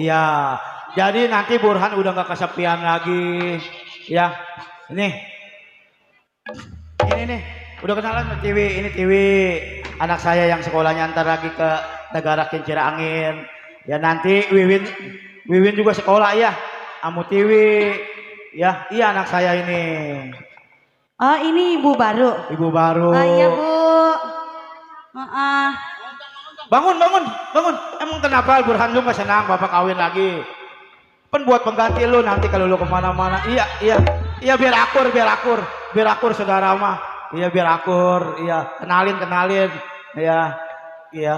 Iya. Jadi nanti Burhan udah nggak kesepian lagi. Ya. Ini nih. Udah kenalan sama Tiwi. Ini Tiwi. Anak saya yang sekolahnya antar lagi ke negara Kincir Angin. Ya nanti Wiwin juga sekolah ya. Amu Tiwi. Ya, iya anak saya ini. Oh, ini ibu baru. Ibu baru. Oh, iya, Bu. Bangun. Emang kenapa Burhan lu gak senang Bapak kawin lagi? Pen buat pengganti lu nanti kalau lu kemana-mana. Iya biar akur saudara mah. Iya biar akur. Iya kenalin. Iya.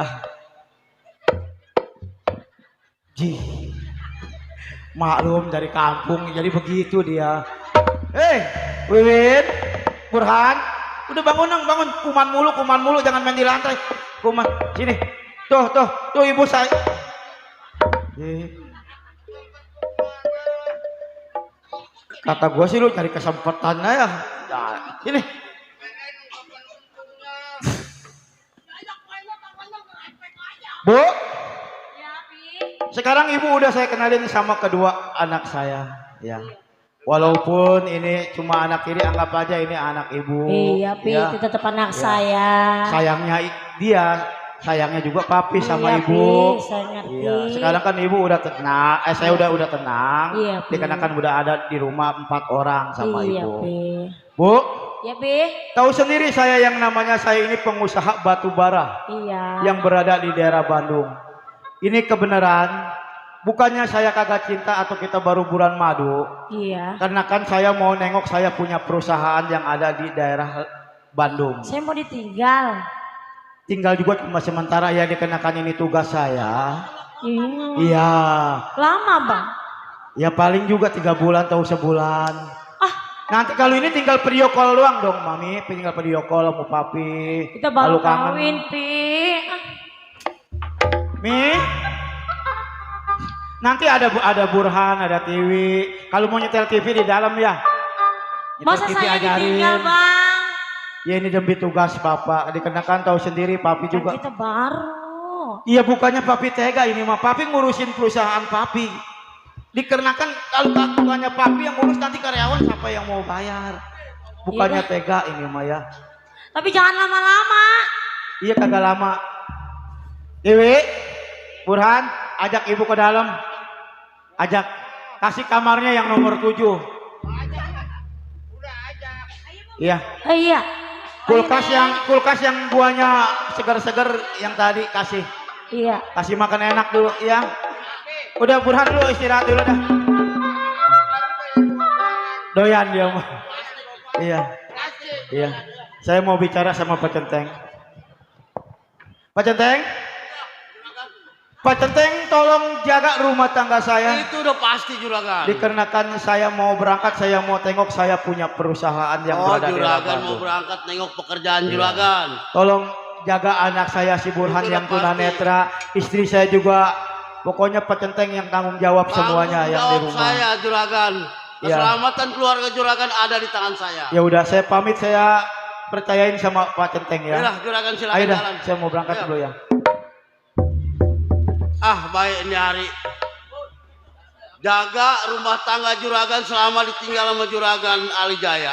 Maklum dari kampung jadi begitu dia. Wiwin, Burhan, udah bangun. Kuman mulu, jangan main di lantai. Kuman, sini. Tuh ibu saya. Kata gua sih lu cari kesempatannya ya. Sini. Bu, sekarang ibu udah saya kenalin sama kedua anak saya, ya. Walaupun ini cuma anak tiri, anggap aja ini anak ibu. Iya, Pi, ya. itu tetap anak saya. Sayangnya dia sayangnya juga papi sama Iya, ibu. Pi, saya ngerti. Iya, sekarang kan ibu udah tenang, saya udah tenang. Iya, Pi. Dikarenakan udah ada di rumah 4 orang sama Iya, ibu. Pi. Bu, Ya, Pi. tahu sendiri saya yang namanya saya ini pengusaha batu bara Iya. yang berada di daerah Bandung. Ini kebenaran, bukannya saya kagak cinta atau kita baru bulan madu. Iya. Karena kan saya mau nengok saya punya perusahaan yang ada di daerah Bandung. Saya mau ditinggal. Tinggal juga cuma sementara ya dikenakan ini tugas saya. Iya. Lama, Bang. Ya paling juga 3 bulan atau sebulan. Nanti kalau ini tinggal video call doang dong, Mami. Tinggal video call sama Papi. Kita baru Kalau kangen. kawin, Pi. Mi. Nanti ada Burhan, ada TV. Kalau mau nyetel TV di dalam ya. Nyetel Masa TV saya ajarin. ditinggal, Bang? Ya ini demi tugas Papa. Dikenakan tahu sendiri Papi Kan juga. kita baru. Iya bukannya Papi tega ini mah. Papi ngurusin perusahaan Papi. Dikarenakan kalau bukannya Papi yang ngurus nanti karyawan siapa yang mau bayar. Bukannya Iya, tega ini mah ya. Tapi jangan lama-lama. Iya kagak lama. Dewi, Burhan, ajak ibu ke dalam. Ajak. Kasih kamarnya yang nomor 7. Udah aja. Iya. Iya. Kulkas yang buahnya segar-segar yang tadi kasih. Iya. Kasih makan enak dulu ya. Udah Burhan dulu istirahat dulu dah. Doyan dia mah. Iya. Iya. Saya mau bicara sama Pak Centeng. Pak Centeng? Pak Centeng tolong jaga rumah tangga saya. Itu udah pasti juragan. Dikarenakan saya mau berangkat, saya mau tengok saya punya perusahaan yang Oh berada di daerah juragan mau Bandung. berangkat nengok pekerjaan Iya. juragan. Tolong jaga anak saya si Burhan Itu yang udah tunanetra, istri saya juga. Pokoknya Pak Centeng yang tanggung jawab semuanya yang di Tanggung rumah. jawab saya juragan. Iya. Keselamatan keluarga juragan ada di tangan saya. Ya udah, saya pamit, saya percayain sama Pak Centeng ya. Yalah juragan silakan Ayo dah, jalan. saya mau berangkat Ayo. dulu ya. Ah baik ini hari. Jaga rumah tangga juragan selama ditinggal sama juragan Ali Jaya.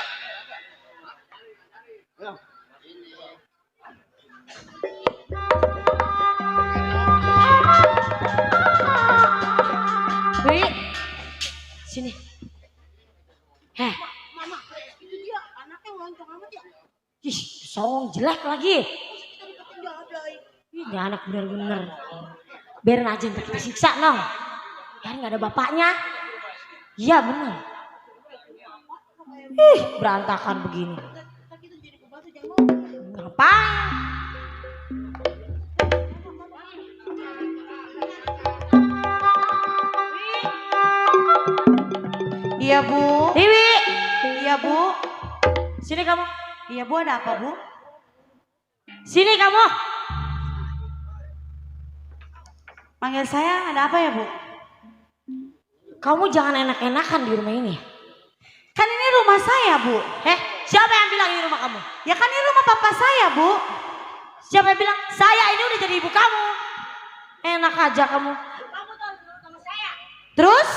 Wi. Sini. Heh. Ih, songong jelek lagi. Ini anak bener-bener. Biarin aja ntar kita siksa, Nong. Kan nggak ada bapaknya. Iya bener. Ih, berantakan begini. Ngapain? Iya Bu. Dewi, Iya Bu. sini kamu. Iya Bu, ada apa Bu? Sini kamu. Panggil saya, ada apa ya Bu? Kamu jangan enak-enakan di rumah ini. Kan ini rumah saya Bu. Siapa yang bilang ini rumah kamu? Ya kan ini rumah papa saya Bu. Siapa yang bilang saya ini udah jadi ibu kamu? Enak aja kamu. Kamu tuh harus nurut sama saya. Terus?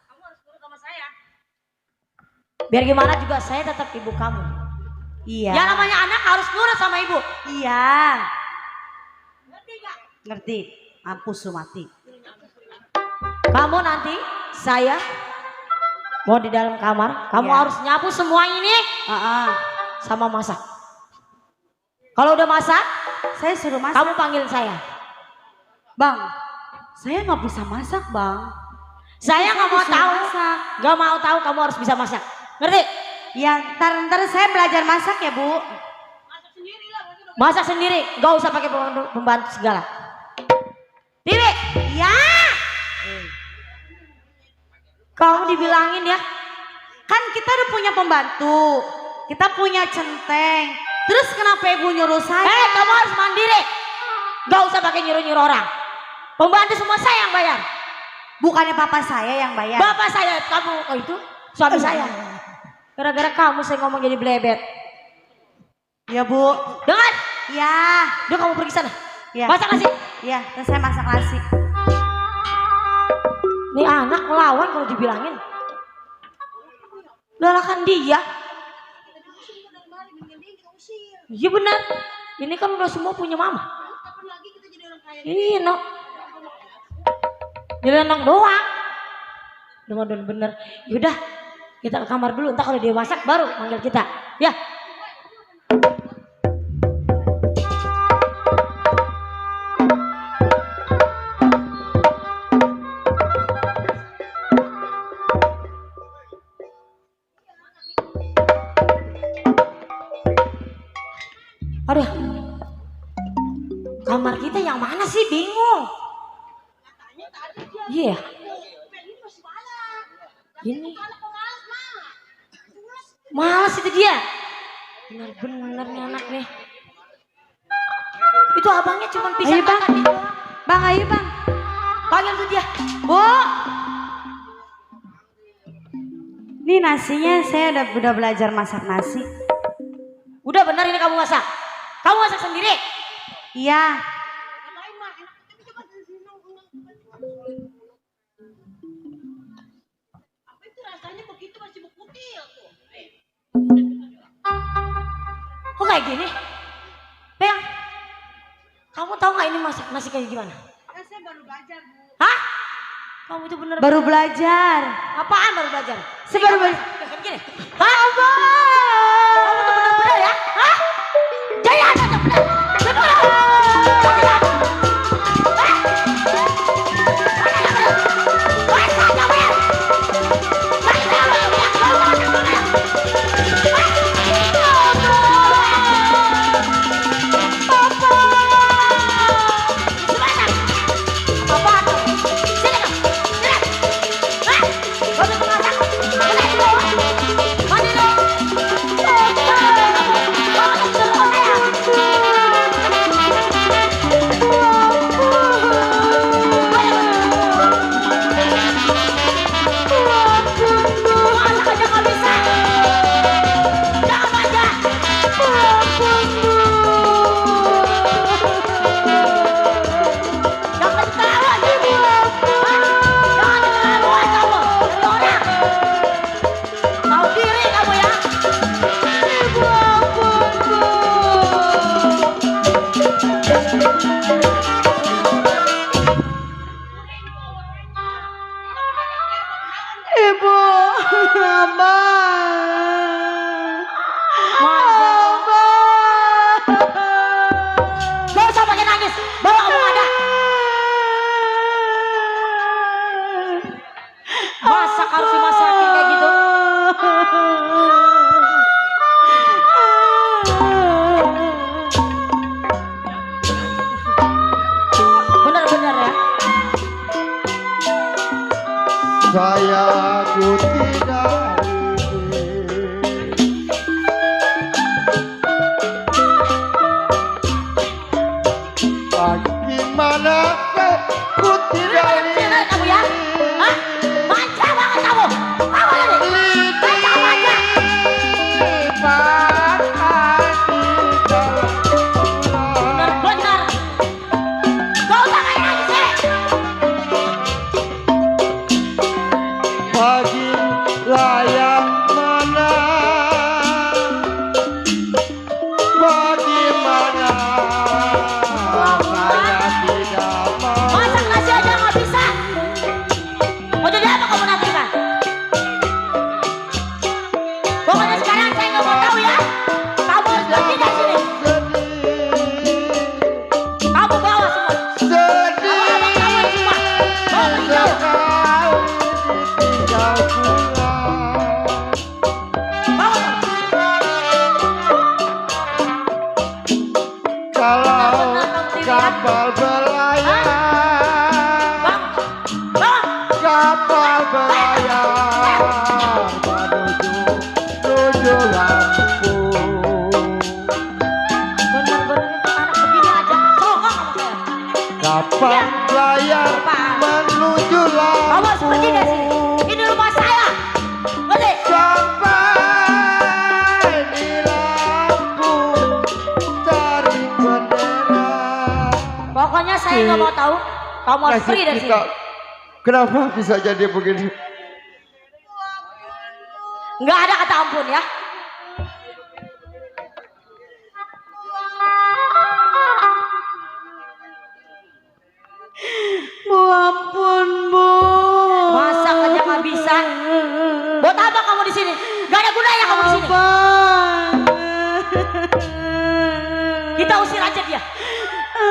Kamu harus nurut sama saya. Biar gimana juga saya tetap ibu kamu. Iya. Ya namanya anak harus nurut sama ibu. Iya. Ngerti gak? Ngerti. Mampus lu mati. Kamu nanti saya mau di dalam kamar. Kamu Iya. harus nyapu semua ini sama masak. Kalau udah masak, Saya suruh masak. kamu panggil saya. Bang, saya nggak bisa masak Bang. Saya nggak mau disuruh tahu. masak. Gak mau tahu kamu harus bisa masak. Ngerti? Ya ntar saya belajar masak ya Bu. Masak sendiri, gak usah pakai pembantu segala. Tiwi, Ya. kamu dibilangin ya. Kan kita udah punya pembantu. Kita punya centeng. Terus kenapa Ibu nyuruh saya? Kamu harus mandiri. Gak usah pakai nyuruh-nyuruh orang. Pembantu semua saya yang bayar. Bukannya papa saya yang bayar. Bapak saya, kamu, itu suami saya. Gara-gara kamu saya ngomong jadi blebet. Ya Bu. Dengar? Ya. Udah kamu pergi sana. Ya. Masak nasi. Ya, terus saya masak nasi. Nih anak ngelawan kalau dibilangin. Lalakan dia. Iya benar. Ini kan udah semua punya mama. Iya, no. Jadi anak doang. Udah bener. Yaudah, kita ke kamar dulu. Entar kalau dia masak baru manggil kita. Ya. Aduh, kamar kita yang mana sih? Bingung. Iya. Yeah. Ini. Malas itu dia. Bener-bener nih anak nih. Itu abangnya cuma pisah makan nih. Bang, ayo bang. Panggil tuh dia. Bu. Nih nasinya saya udah belajar masak nasi. Udah benar ini kamu masak? Kamu masak sendiri? Iya. Kok kayak gini? Bang, kamu tahu nggak ini masak nasi kayak gimana? Saya baru belajar, Bu. Hah? Kamu itu bener Baru belajar. apaan baru belajar? Saya baru belajar. Kayak gini. Hah? Kamu tuh bener-bener ya? Hah? Jaya, bener-bener. Ibu, Mama. Gak usah pakai nangis. Bawa kamu ada. Masak harus dimasakin kayak gitu. Bener-bener ya. Saya ku tidak bagaimana ku tidak Bener kamu ya. Hah? Manja banget kamu. Kamu ini. Manja manja. Bener-bener. Gak usah kayak nangis ya. pagi layak mana bagaimana saya tidak mau Masak nasi aja nggak bisa. Mau jadi apa kamu nanti kan? Pokoknya sekarang saya nggak mau tahu ya. Kamu harus pergi dari sini. Kamu bawa semua. Abang-abang kamu ini semua. Bawa pergi jauh. Bawa. Kalau kapal berlayar, Bang. Bawa. kapal berlayar menuju Lampung. Bener-bener anak begini aja. Sokong kamu saya. Kapal berlayar menuju Kamu harus pergi dari sini. Lampung. Ini rumah saya. Ngerti? Sampai di Lampung cari bendera. Pokoknya saya nggak mau tahu. Kamu harus pergi dari sini. Kenapa bisa jadi begini? Nggak ada kata ampun ya.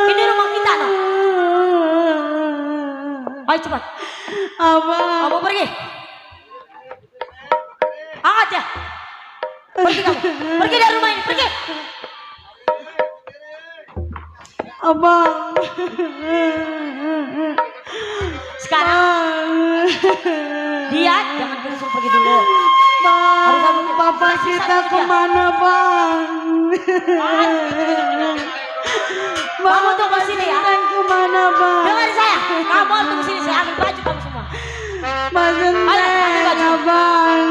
Ini rumah kita no. Ayo cepat. Abang. Kamu pergi. Angkat ya. Pergi kamu. Pergi dari rumah ini. Pergi. Abang. Sekarang dia jangan disuruh pergi dulu. Bang, papa kita kemana bang? Kamu tunggu sini ya. Kemana bang? Dengar saya. Kamu tunggu sini. Saya ambil baju kamu semua. Bang, Ayo, ambil baju. bang.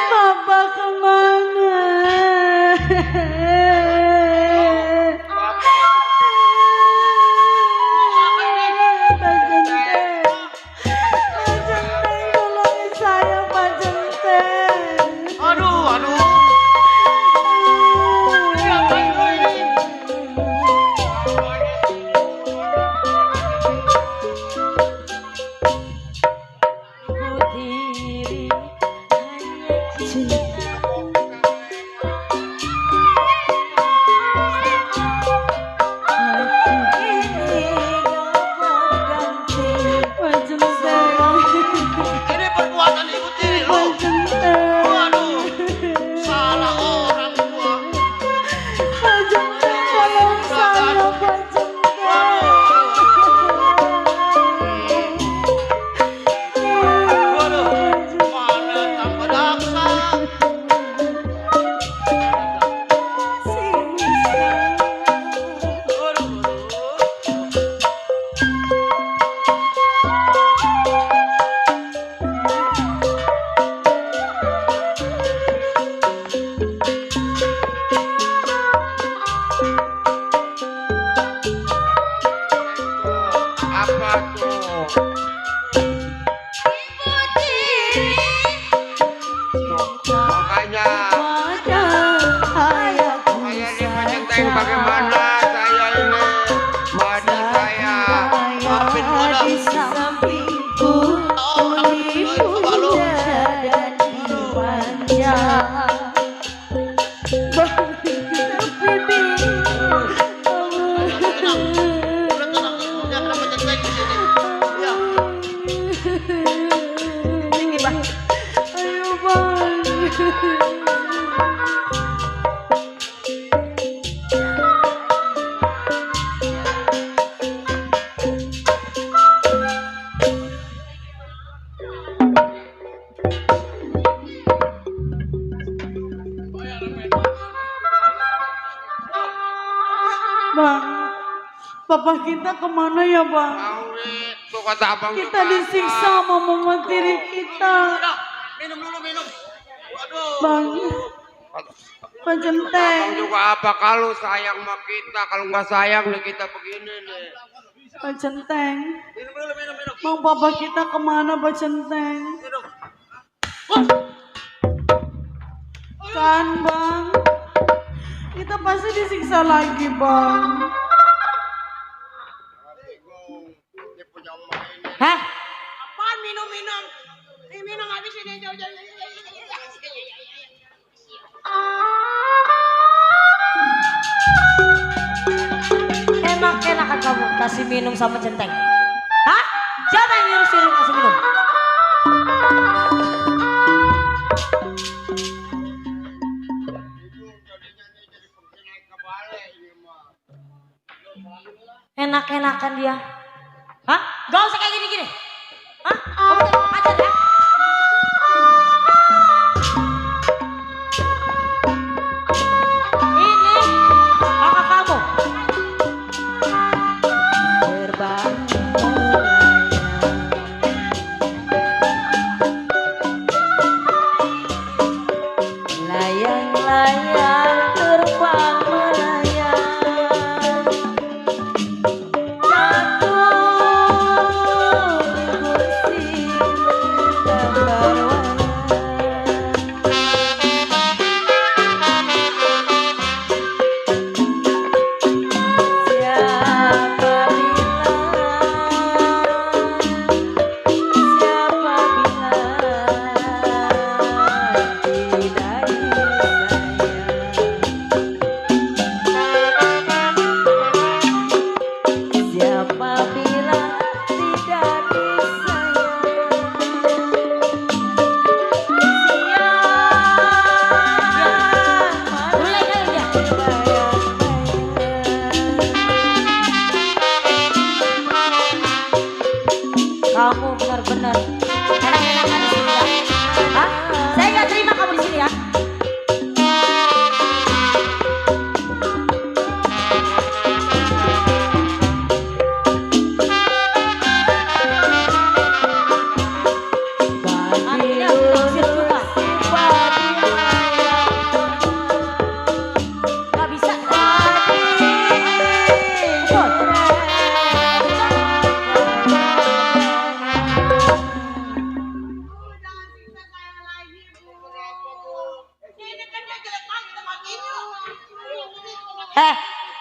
Papa kemana? Aduh, aduh. Diri hanya cinta. Ini perbuatan ibu tiri lo. Waduh, salah orang gua. Waduh, mana tambah daksa. Apa tuh? Makanya saya ini menyenteng bagaimana saya ini mati saya. Maafin gua dah. Udah tenang, jangan mencenteng di sini. Ya. Ayo bang. Bang, papa kita kemana ya bang? Tahu nih, tuh kata abang Kita juga disiksa apa. sama mama tiri kita. Udah, minum dulu, minum. Waduh. Bang, Abang Pacenteng, juga apa kalau sayang sama kita, kalau nggak sayang nih kita begini nih. Pacenteng. Minum dulu, minum, minum. Bang, papa kita kemana Pacenteng? Minum. Kan bang, kita pasti disiksa lagi bang. Dia punya emak ini. Hah? Apaan minum-minum? Minum habis ini. Enak-enakan kamu kasih minum sama centeng. Hah? Siapa yang nyuruh kasih minum? Enak-enakan dia. Hah? Gak usah kayak gini-gini. Hah? Kamu tuh ajar ya? Ini kakak kamu. Terbang layang-layang terbang melayang jatuh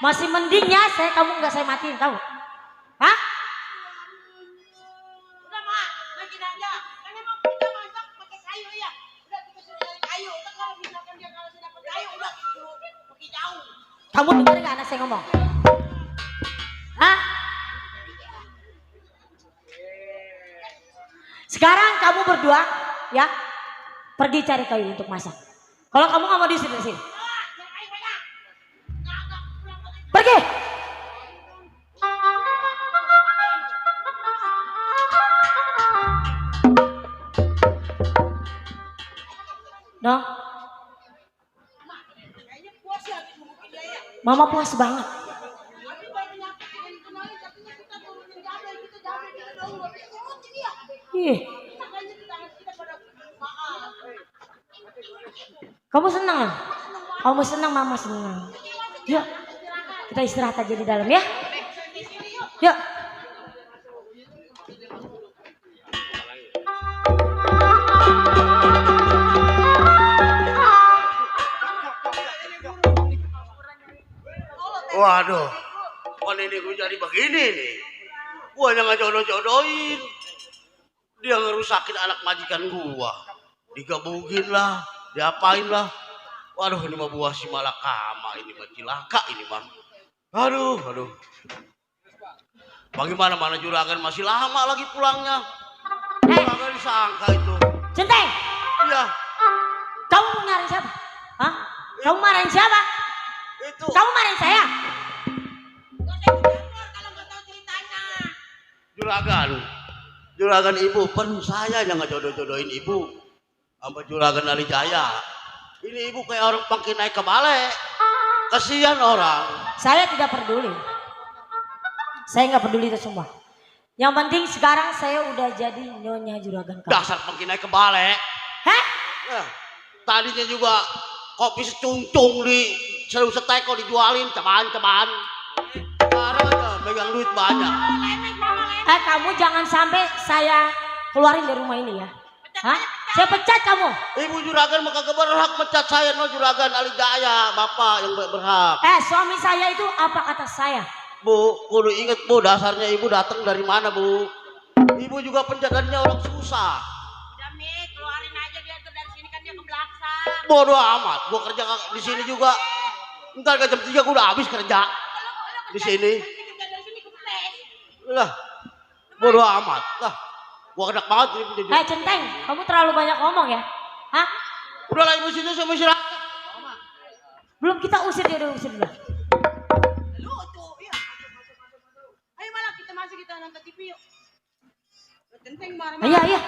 Masih mending ya kamu nggak saya matiin kamu. Hah? Udah mak, lagi aja. Kan emang kita masak pakai kayu ya. Udah kita suruh dari kayu. Udah kalau misalkan dia kalau sudah pakai kayu udah suruh pergi jauh. Kamu dengar nggak anak saya ngomong? Hah? Sekarang kamu berdua ya pergi cari kayu untuk masak. Kalau kamu nggak mau di sini. Pergi. No. Mama puas banget. Ih. Kamu senang? Kamu senang, mama senang. Yuk, kita istirahat aja di dalam ya. Yuk. Waduh, kok ini gue jadi begini nih? Gua yang ngejodoh-jodohin, dia ngerusakin anak majikan gua. Digabungin lah, diapain lah. Waduh, ini mah buah si malakama, ini mah cilaka ini mah. Aduh. Bagaimana mana juragan masih lama lagi pulangnya. Juragan disangka itu. Centeng, Iya, kamu mau nyari siapa? Hah? Kamu marahin siapa? itu. Kamu marahin saya? Juragan ibu, saya yang ngejodoh-jodohin ibu sama juragan Ali Jaya. Ini ibu kayak orang pangki naik ke balai. Kasihan orang. Saya tidak peduli. Saya nggak peduli itu semua. Yang penting sekarang saya udah jadi nyonya juragan kamu. Dasar pangki naik ke balai. Hah? Ya, tadinya juga kopi secungcung di seru setek kok dijualin ceban. Sekarang aja megang duit banyak. Kamu jangan sampai saya keluarin dari rumah ini ya. Hah? Saya pecat kamu. Ibu juragan mah kagak berhak mecat saya, no juragan Ali Jaya, bapak yang berhak. Suami saya itu apa kata saya? Bu, kudu inget bu, dasarnya ibu datang dari mana bu? Ibu juga penjaganya orang susah. Udah Mi, keluarin aja dia tuh dari sini kan dia ke belakang. Bodoh amat, gua kerja di sini juga. Ntar ke jam 3 gua udah habis kerja di sini. Lah, bodoh amat. Lah, gua kedak banget ini. Centeng, kamu terlalu banyak ngomong ya. Hah? Udah lah ibu situ sama istirahat. Belum kita usir dia, udah usir dulu. Lu tuh, iya. Ayo malah kita masuk kita nonton TV yuk. Centeng marah-marah. Iya.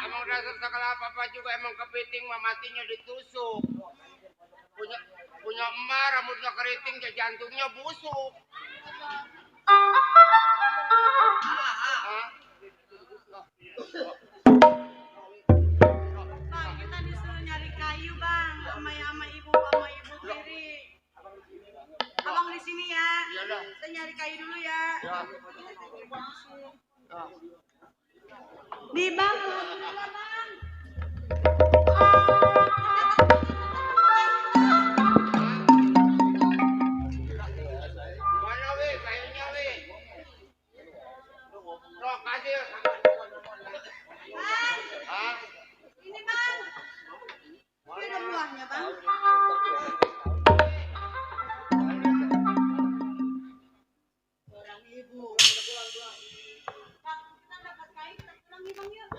Emang dasar segala apa-apa juga emang kepiting mah matinya ditusuk. Punya emak rambutnya keriting ya jantungnya busuk. Bang, kita disuruh nyari kayu bang, sama ibu tiri. Abang di sini ya. Kita nyari kayu dulu ya. Nih bang, bang. Mana weh kayunya weh? Loh kasih. Hah? Ini bang. Ini ada buahnya bang. Orang ibu. Bang, kita dapat kayu, kita pulang nih bang yuk.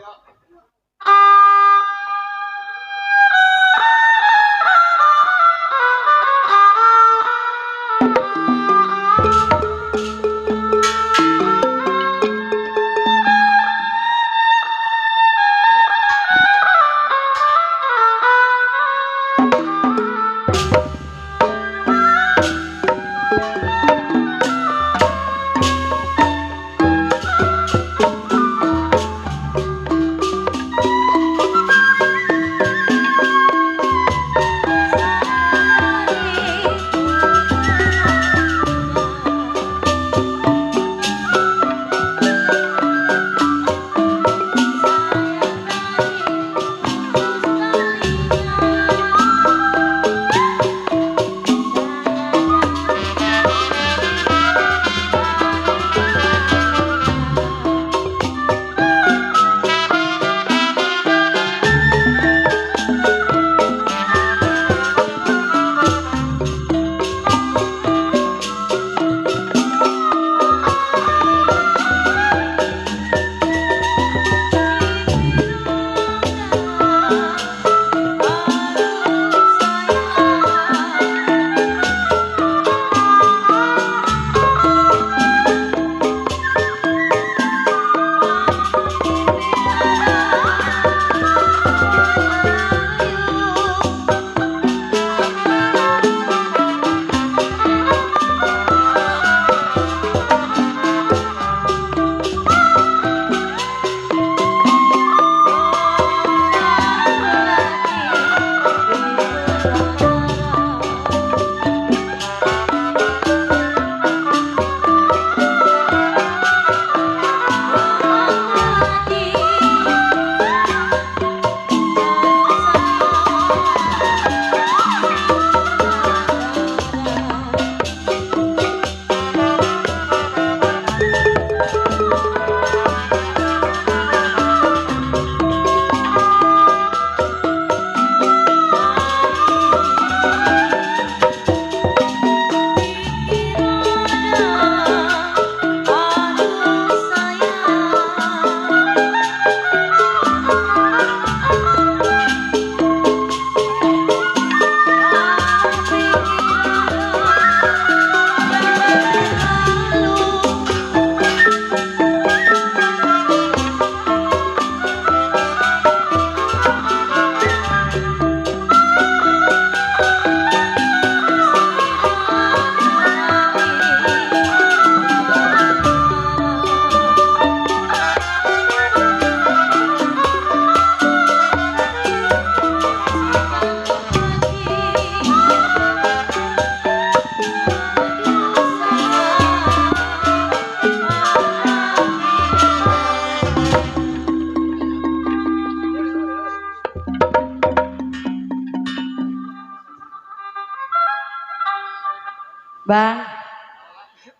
Bang,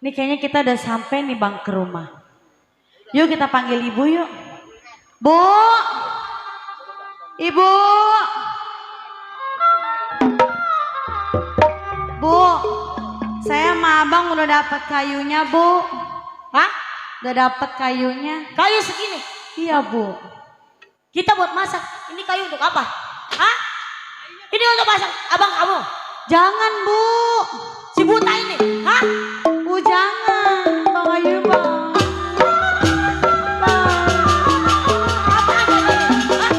ini kayaknya kita udah sampai nih bang ke rumah. Yuk kita panggil ibu yuk. Bu, ibu, bu, saya sama abang udah dapat kayunya bu. Hah? Udah dapat kayunya. Kayu segini? Iya bu. Kita buat masak. Ini kayu untuk apa? Hah? Ini untuk masak abang kamu? Jangan bu, Si buta ini? Hah? bu jangan, bang Ayu bang. Apaan ini? Hah?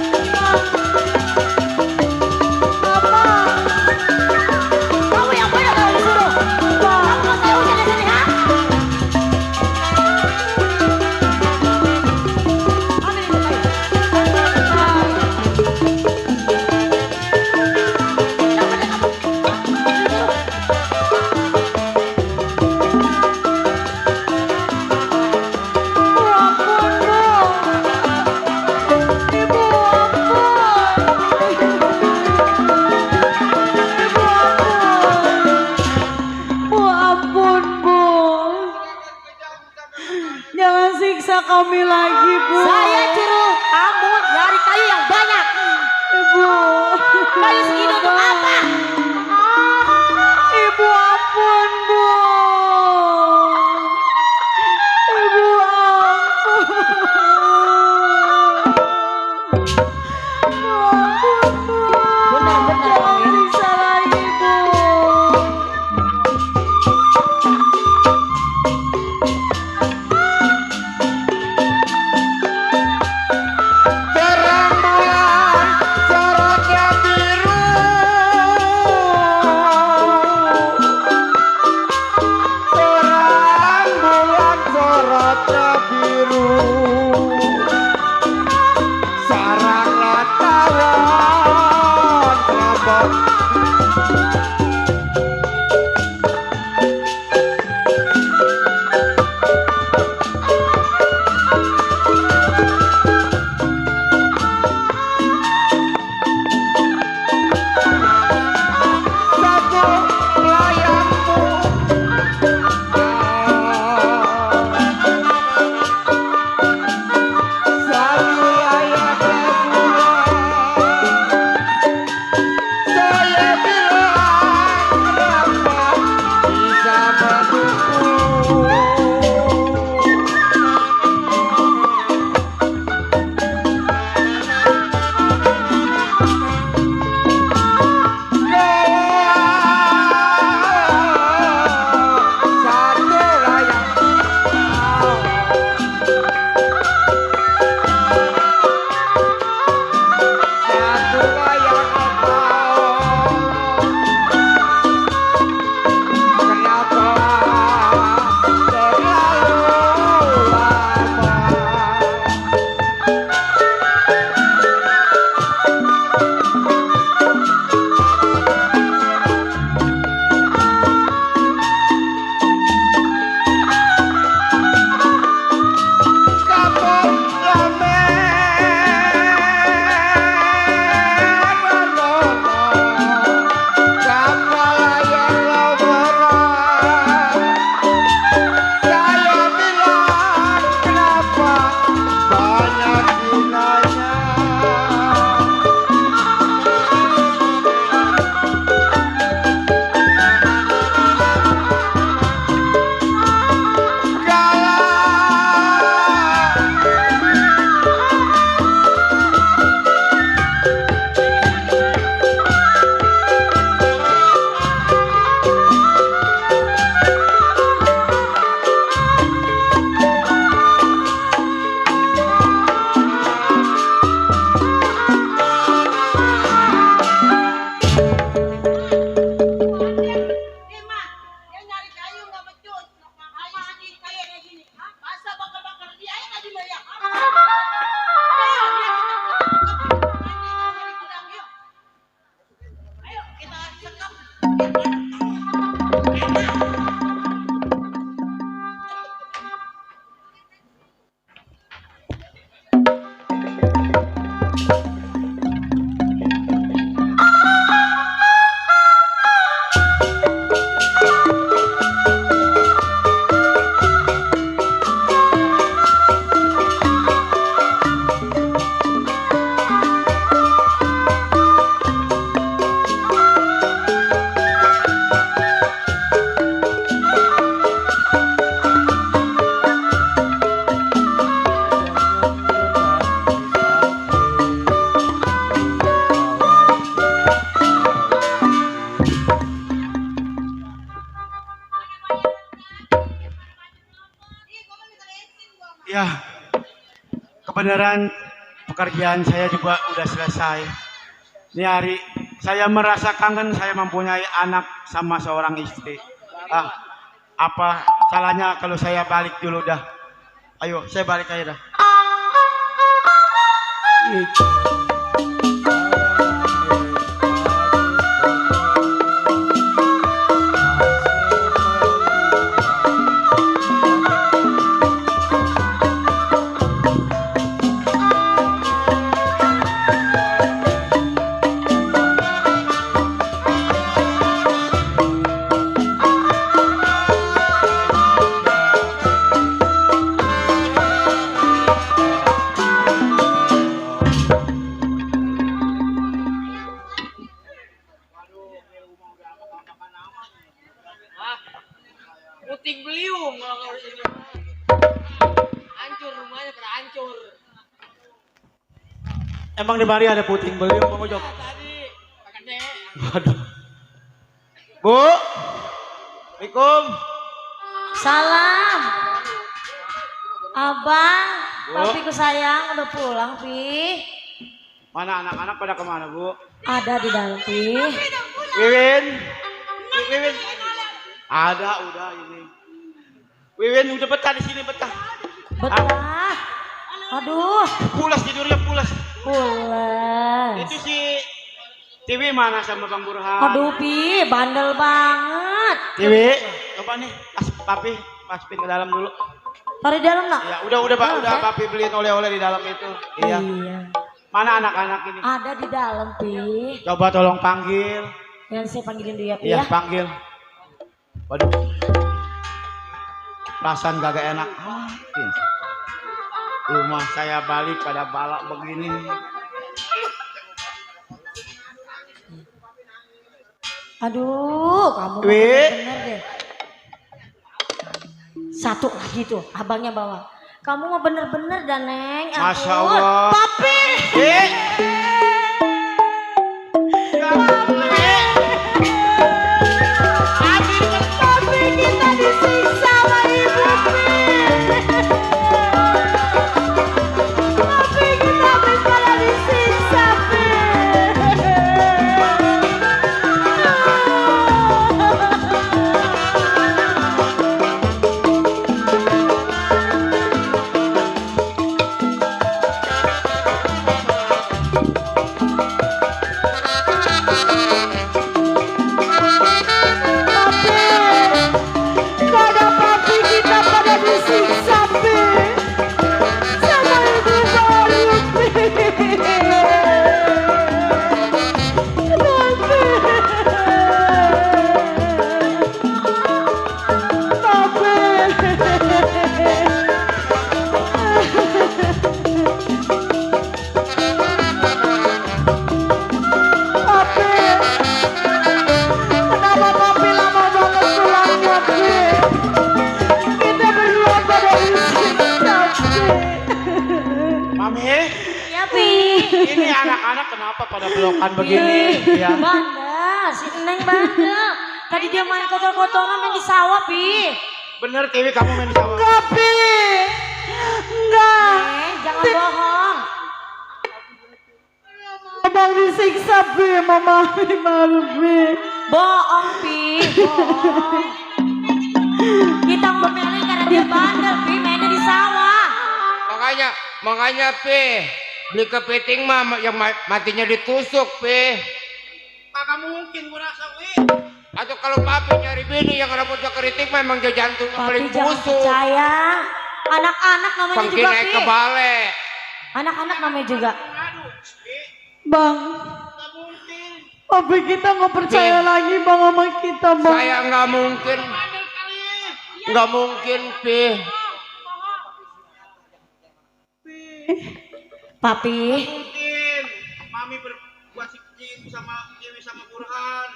Kamu yang banyak kalau disuruh. Kamu mau saya usir di sini, hah? Ambil itu kayu. Yang benar kamu. Bu ampun bu, jangan siksa kami lagi bu. Saya suruh kamu nyari kayu yang banyak. Ibu, Kayu segini untuk apa? ibu ampun bu, ibu ampun. Bu ampun bu, Benar-benar jangan kamu ya. siksa lagi bu. Terang bulan sorotnya biru Ya, kebenaran pekerjaan saya juga udah selesai. Ini hari saya merasa kangen saya mempunyai anak sama seorang istri. Apa salahnya kalau saya balik dulu dah? Ayo, saya balik aja dah. Puting beliung kalau ini. Hancur rumahnya, pada hancur. Emang di mari ada puting beliung Bang Ojok? Tadi pakai dek. Waduh. Bu. Assalamualaikum. Salam. Abang, Bu. papiku sayang udah pulang, Pi. Mana anak-anak pada kemana, Bu? Ada di dalam, Pi. Wiwin. Wiwin. Ada, udah ini. Wiwin udah betah di sini, betah. Betah. Aduh, Pulas tidurnya, pulas. pulas. Itu si Tiwi mana sama Bang Burhan? Aduh, Pi, bandel banget. Tiwi, coba nih, masukin ke dalam dulu. Taruh di dalam, nak? Ya, udah Pak, udah Kan? Papi beliin oleh-oleh di dalam itu. Iya. Mana anak-anak ini? Ada di dalam, Pi. Coba tolong panggil. Yang saya panggilin dia, Pi, Iya, ya. panggil. Waduh. Perasaan gak enak. Rumah saya balik pada balak begini. Aduh, kamu mah Wi. bener deh. Satu lagi tuh, abangnya bawa. Kamu mah bener-bener dah, Neng. Ampun. Masya Allah. Papi. Papi, kita disiksa sama ibu, Papi, kita habis pada disiksa, Pada papi kita pada disiksa, Pi. Sama ibu baru, Pi. Papi. Kenapa papi lama banget pulangnya, Pi? Kita berdua pada disiksa, Pi. Mami, Ya, Pi. ini anak-anak kenapa pada belokan begini? Ya. Bandel, si Neng bandel. Tadi dia main kotor-kotoran main di sawah, Pi. Bener Tiwi kamu main di sawah? Enggak, Pi. Enggak. Jangan bohong. Abang disiksa, Pi. Mama malu, Pi. Bohong, Pi. Bohong. Kita ngomelin karena dia bandel, Pi. Mainnya di sawah. Makanya Pi, beli kepiting mah yang matinya ditusuk, Pi. Kagak mungkin gua rasa, Wi. Atau kalau papi nyari bini yang rambutnya keriting memang dia jantungnya Papi paling jangan busuk. percaya. Anak-anak namanya Pengki juga, naik Pi. ke balik. Anak-anak namanya juga. Bang, papi kita nggak percaya Pi. lagi bang sama kita, Bang. Saya nggak mungkin, Pi. Papi. Mungkin Mami berbuat gitu sama Tiwi sama Burhan.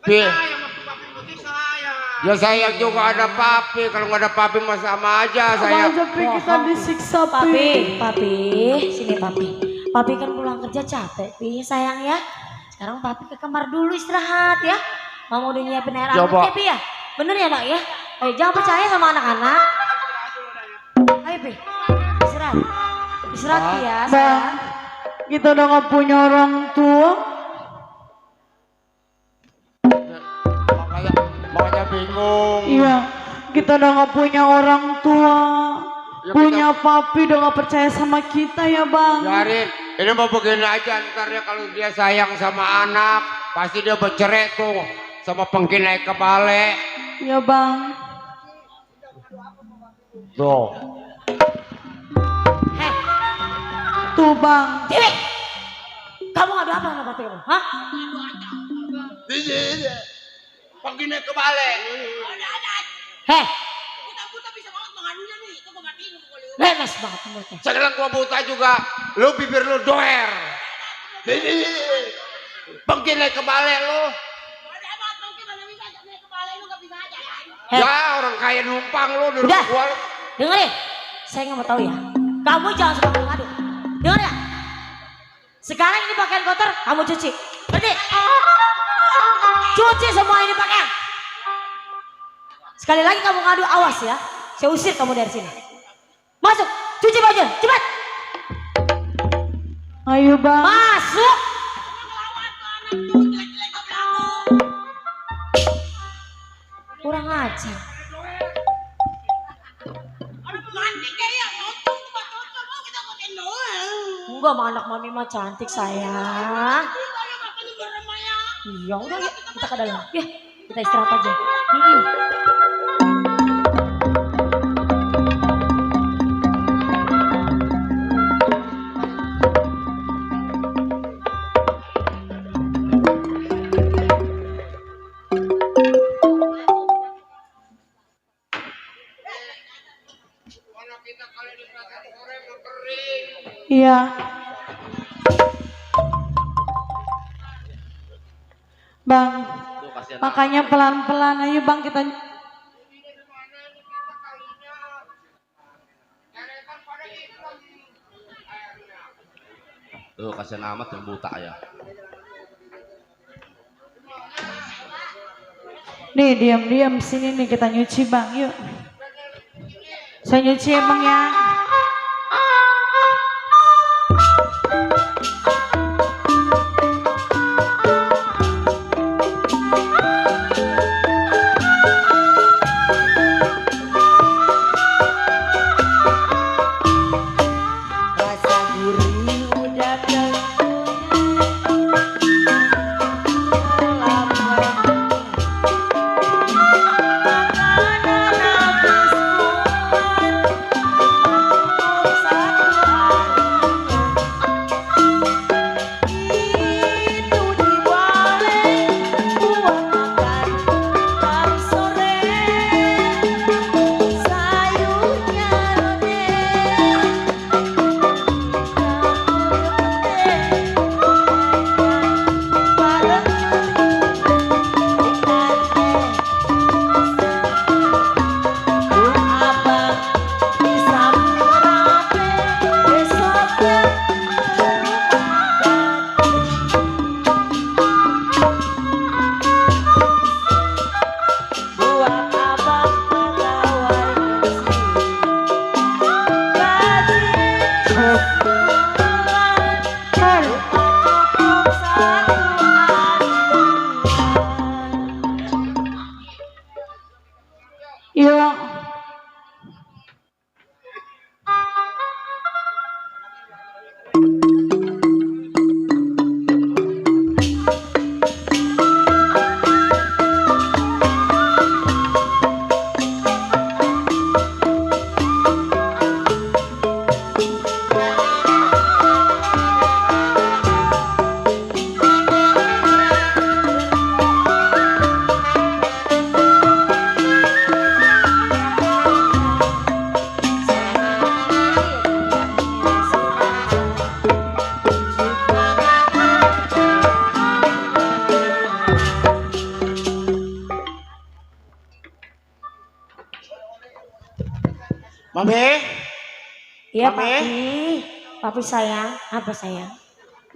Pi. Sayang waktu Papi putih sayang. Ya sayang juga ada papi. Kalau nggak ada papi mah sama aja Sama sayang. aja, Pi, kita disiksa, Papi, Pi. papi, sini papi. Papi kan pulang kerja capek, Pi, sayang ya. Sekarang papi ke kamar dulu istirahat ya. Mama udah nyiapin air hangat Coba. ya, Pi ya. Bener ya, Nak ya? Jangan percaya sama anak-anak. Ayo Pi? Istirahat. Istirahat Pi ya, Bang, sayang. kita udah gak punya orang tua. Makanya bingung. Iya, kita udah gak punya orang tua. Ya, Punya papi udah gak percaya sama kita ya bang. Biarin, ini mau begini aja ntar ya kalau dia sayang sama anak, pasti dia bercerai tuh sama pengkinai kebalik. Iya bang. Tuh. Heh, Tuh bang. Tiwi. Kamu ngadu apa sama papi kamu? Hah? Iya. Pengkinai kebalik. Heh. Lemes banget mulutnya. Sekarang gua buta juga, lu bibir lu doer. Pengkinai kebalik lu. Heh. Ya orang kaya numpang lu di Udah. rumah gua. Dengerin, saya nggak mau tahu ya. Kamu jangan suka ngadu. Dengar ya? Sekarang ini pakaian kotor, kamu cuci. Ngerti? Cuci semua ini pakaian. Sekali lagi kamu ngadu, awas ya. Saya usir kamu dari sini. Masuk, cuci baju, cepat. Ayo bang. Masuk. Kurang ajar. Enggak, mah anak mami mah cantik sayang. Iya udah yuk kita ke dalam. Ya kita istirahat aja. Anak kita kali di pasar sore mau kering. Iya. Bang, Tuh kasihan. makanya pelan-pelan ayo bang kita. Tuh kasihan amat yang buta ya. Nih diam-diam sini nih kita nyuci bang yuk. Saya nyuci ya bang ya. Rasa gurih udah Yuk. Mami, Iya Mami? papi. Papi sayang, apa sayang?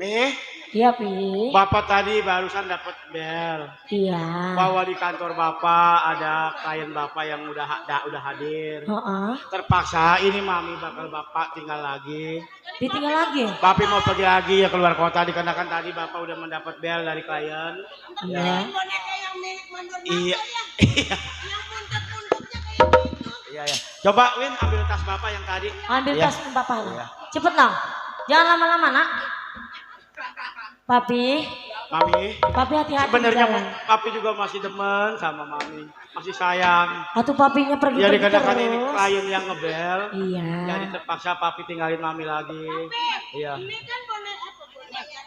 Mi, Iya, Pi. Bapak tadi barusan dapat bel. Iya. Bahwa di kantor Bapak ada klien Bapak yang udah hadir. Heeh. Terpaksa ini Mami bakal Bapak tinggal lagi. Ditinggal lagi. Bapak mau pergi lagi ya keluar kota dikarenakan tadi Bapak udah mendapat bel dari klien. Iya. Boneka yang milik Mandor Iya. yang buntut-buntutnya kayak gitu. Iya ya. Coba Win ambil tas Bapak yang tadi. Ambil Iya. tas Bapak. Iya. Cepet dong. Jangan lama-lama, Nak. Papi, Mami, Papi hati-hati. sebenarnya di jalan. Papi juga masih demen sama Mami, masih sayang. Atuh papinya Ya pergi-pergi dikarenakan ini terus. klien yang ngebel, Iya. jadi terpaksa Papi tinggalin Mami lagi. Iya. Ini kan boneka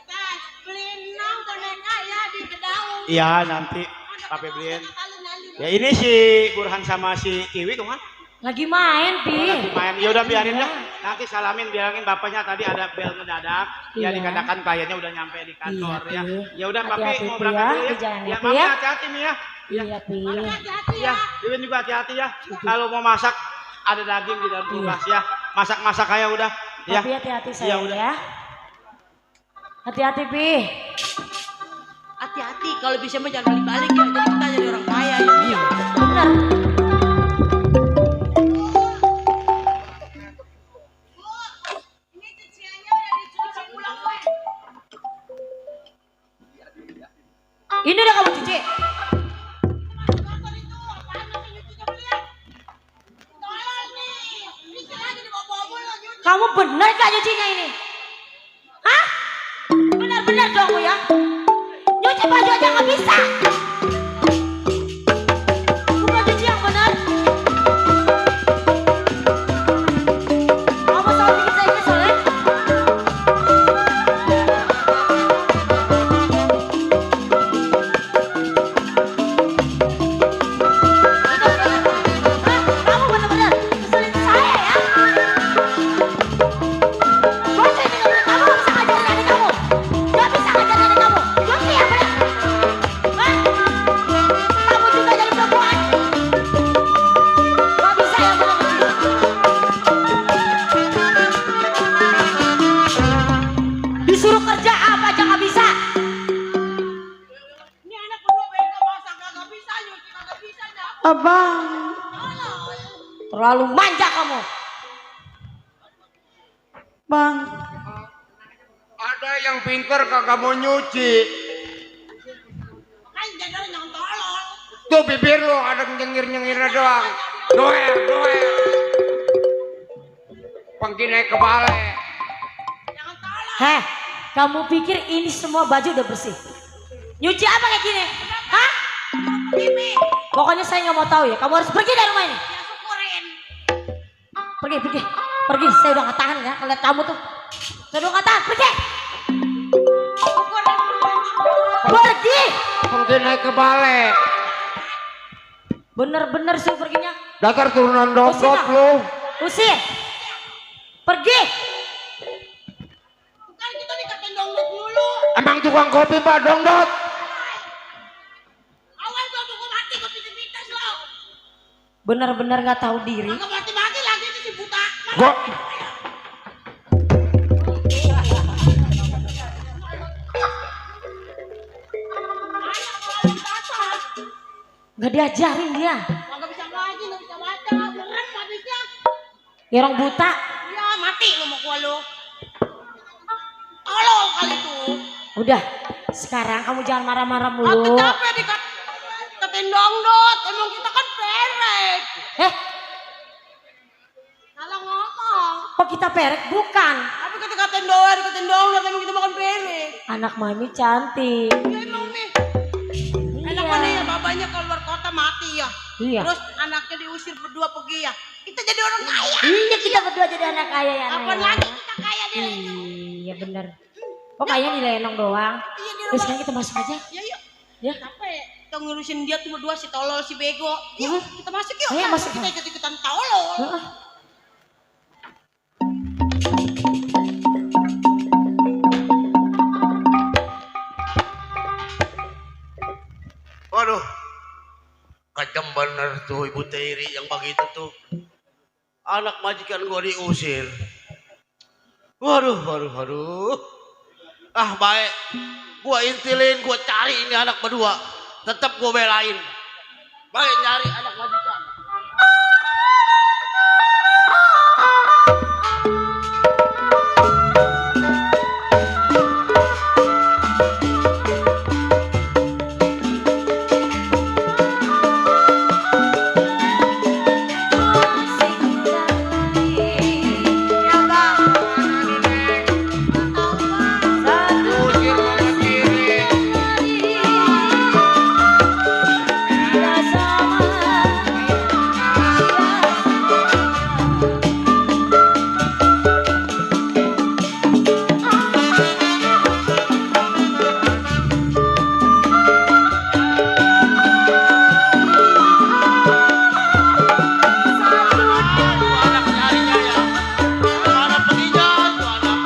tas. Beliin dong boneka ya di Kedaung. Iya nanti Papi beliin. Alun-alun. Ya ini si Burhan sama si Kiwi tuh kan? Lagi main, Pi. Lagi main. Ya udah biarin ya. Nanti salamin bilangin bapaknya tadi ada bel ngedadak. Ya Iya. dikarenakan kliennya udah nyampe di kantor Iya, ya. Pi. Ya udah Papi Hati-hati, mau Pi, berangkat ya. dulu Di jalan ya. ya, Ya Pi, Mami ya. hati-hati nih ya. Iya, Pi. Hati-hati Iya, ya. Iwin juga hati-hati ya. Kalau mau masak ada daging di dalam kulkas ya. Masak-masak kayak udah ya. Papi hati-hati Iya, sayang udah. ya. Hati-hati, Pi. Hati-hati kalau bisa mah jangan balik-balik ya. Jadi kita jadi orang kaya ya. Iya. Bener. Ini cuciannya udah dicuci pulang gue. Ini udah kamu cuci. Kotor itu, apaan masih nyucinya belian? Tolong nih. Ini lagi dibawa-bawa mulu nyuci. Kamu bener gak nyucinya ini? Hah? Bener-bener dong Bu ya? Nyuci baju aja gak bisa. Bukan cuci yang bener. Kamu selalu bikin saya kesel ya? Hah? Kamu bener-bener keselin saya ya? Bos ini gak boleh, kamu gak bisa ngajarin adik kamu. Gak bisa ngajarin adik kamu. Cuci ya bener. Hah? Kamu juga jadi perempuan. Gak bisa yang bener cuci. Disuruh kerja apa aja gak bisa. Ini anak berdua beda masak kagak bisa nyuci kagak bisa dapur. Abang, Tolong. terlalu manja kamu. Bang, Ada yang pinter kagak mau nyuci. Kan jadi yang tolong. Tuh bibir lo ada nyengir-nyengirnya doang. Doer, doer. Pangki naik ke balai. Jangan tolong. heh, kamu pikir ini semua baju udah bersih? Nyuci apa kayak gini? Hah? Pokoknya saya nggak mau tahu ya. Kamu harus pergi dari rumah ini. Ya syukurin. Pergi, pergi, pergi. Saya udah nggak tahan ya. Ngeliat kamu tuh, saya udah nggak tahan. Pergi, Syukurin. pergi. Pangki naik ke balai. Bener-bener sih perginya. Dasar turunan Usir, dongkot Nak. lu. Usir. Pergi. Kan kita dikatain dongdot dulu. Emang tukang kopi pak dongdot? Awas gua tunggu mati gua pites-pites lo. Bener-bener nggak tahu diri. Kagak mati-mati lagi ini si buta. Gua Nggak diajarin dia. Kagak bisa ngaji, nggak bisa baca, merem habisnya. Ya orang buta. Ya mati lu mau gua lu. Tolol kali tuh. Udah, sekarang kamu jangan marah-marah Aku mulu. capek dikatain dongdot. Emang kita kan perek. Eh, Salah ngomong. kok kita perek? Bukan. Tapi kita dikatain doer, dikatain dongdot. Emang kita makan perek. Anak mami cantik. Ya emang nih. Enak Iya. mana ya babanya keluar kota mati ya. Iya. Terus anaknya diusir berdua pergi ya. Kita jadi orang kaya. Iya, kita berdua jadi anak kaya ya. Apa Naya. lagi kita kaya di Iya bener. Kok kayaknya di Lenong doang. Iya di Terus rumah. sekarang kita masuk aja. Ya yuk. Ya. Capek. Kita ngurusin dia tuh berdua si tolol si bego. Yuk kita masuk yuk. Ayo, Kan masuk. Kita ikut-ikutan tolol. Heeh. Waduh, kejam bener tuh Ibu Teri yang begitu tuh. Anak majikan gua diusir. Waduh. Ah baik, gua intilin, gua cari ini anak berdua, tetap gua belain. Baik nyari anak majikan. Usir mama tiri. Tuh anak nyarinya ya. Mana perginya tuh anak?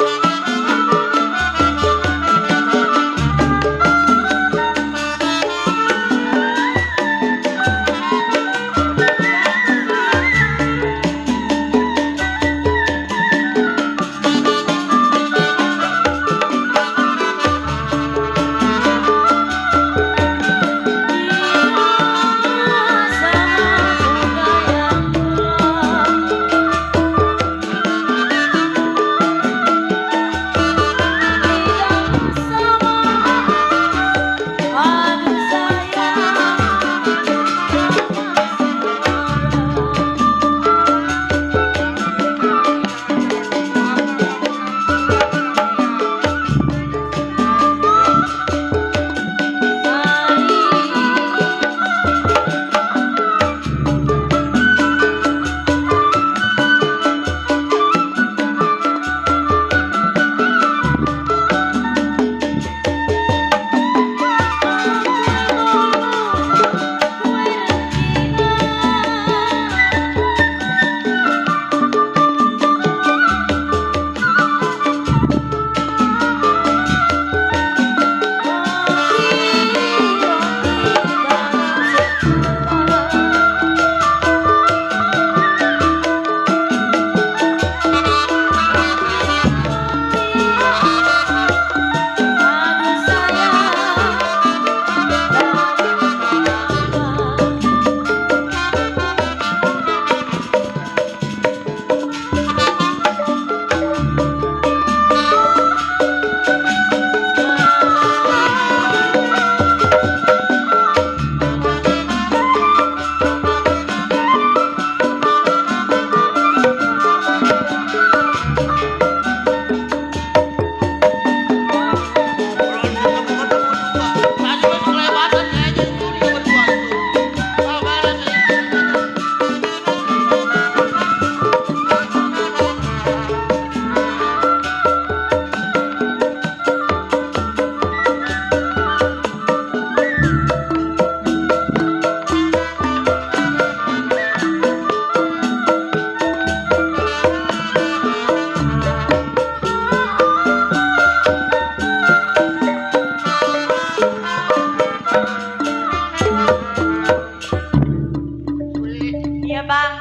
Iya bang.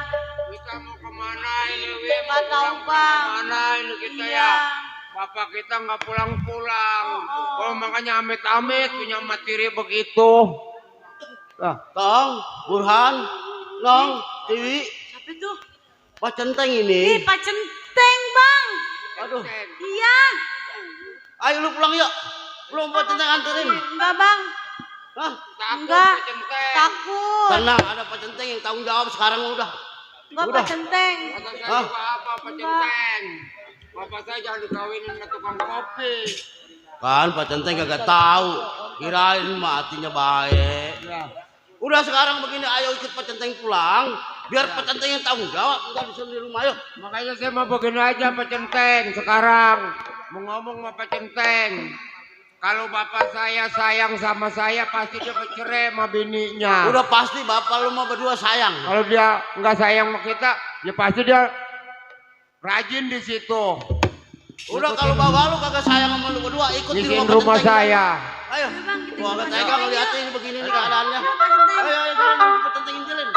Kita mau kemana ini, Wi? Nggak tahu, Bang. Kemana ini kita Iya. ya? Bapak kita nggak pulang-pulang. Oh, makanya amit-amit punya materi begitu. Tong, Burhan, Nong, Tiwi, Siapa itu? Pak Centeng Ih ini. Pak Centeng bang. Aduh, Iya. ayo lu pulang yuk. Belum Pak Centeng anterin. Enggak bang. Hah? Takut Enggak. Pak Centeng. Takut. Tenang, ada Pak Centeng yang tanggung jawab sekarang udah. Enggak Udah. Pak Centeng. Kata saya Hah? juga apa Pak Centeng? Bapak saya jangan dikawinin sama tukang kopi. Kan Pak Centeng kagak tahu. Kirain matinya baik. Ya. Udah sekarang begini, ayo ikut Pak Centeng pulang. Biar Pak Centeng yang tanggung jawab. Enggak bisa di rumah, ayo. Makanya saya mau begini aja Pak Centeng sekarang. Mau ngomong sama Pak Centeng. Kalau bapak saya sayang sama saya pasti dia bercerai sama bininya. Udah pasti bapak lu mau berdua sayang. Kalau dia nggak sayang sama kita, ya pasti dia rajin di situ. Udah kalau bapak lu kagak sayang sama lu berdua, ikut di Ngisiin rumah rumah Pak Centeng. saya. Ayo. Gua nggak tega ngeliatin begini nih keadaannya. Pak Centeng. Ayo jalan Pak Centengin jalan.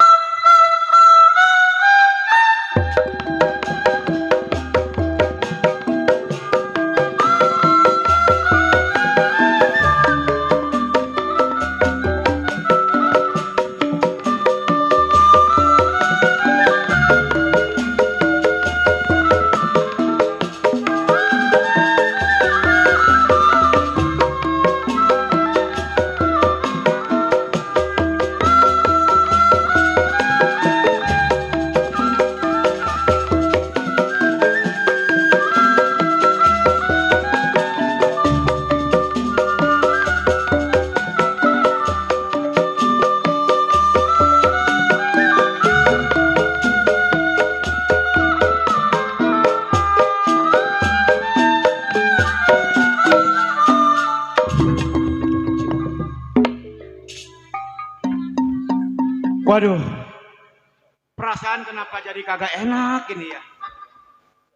perasaan kenapa jadi kagak enak ini ya.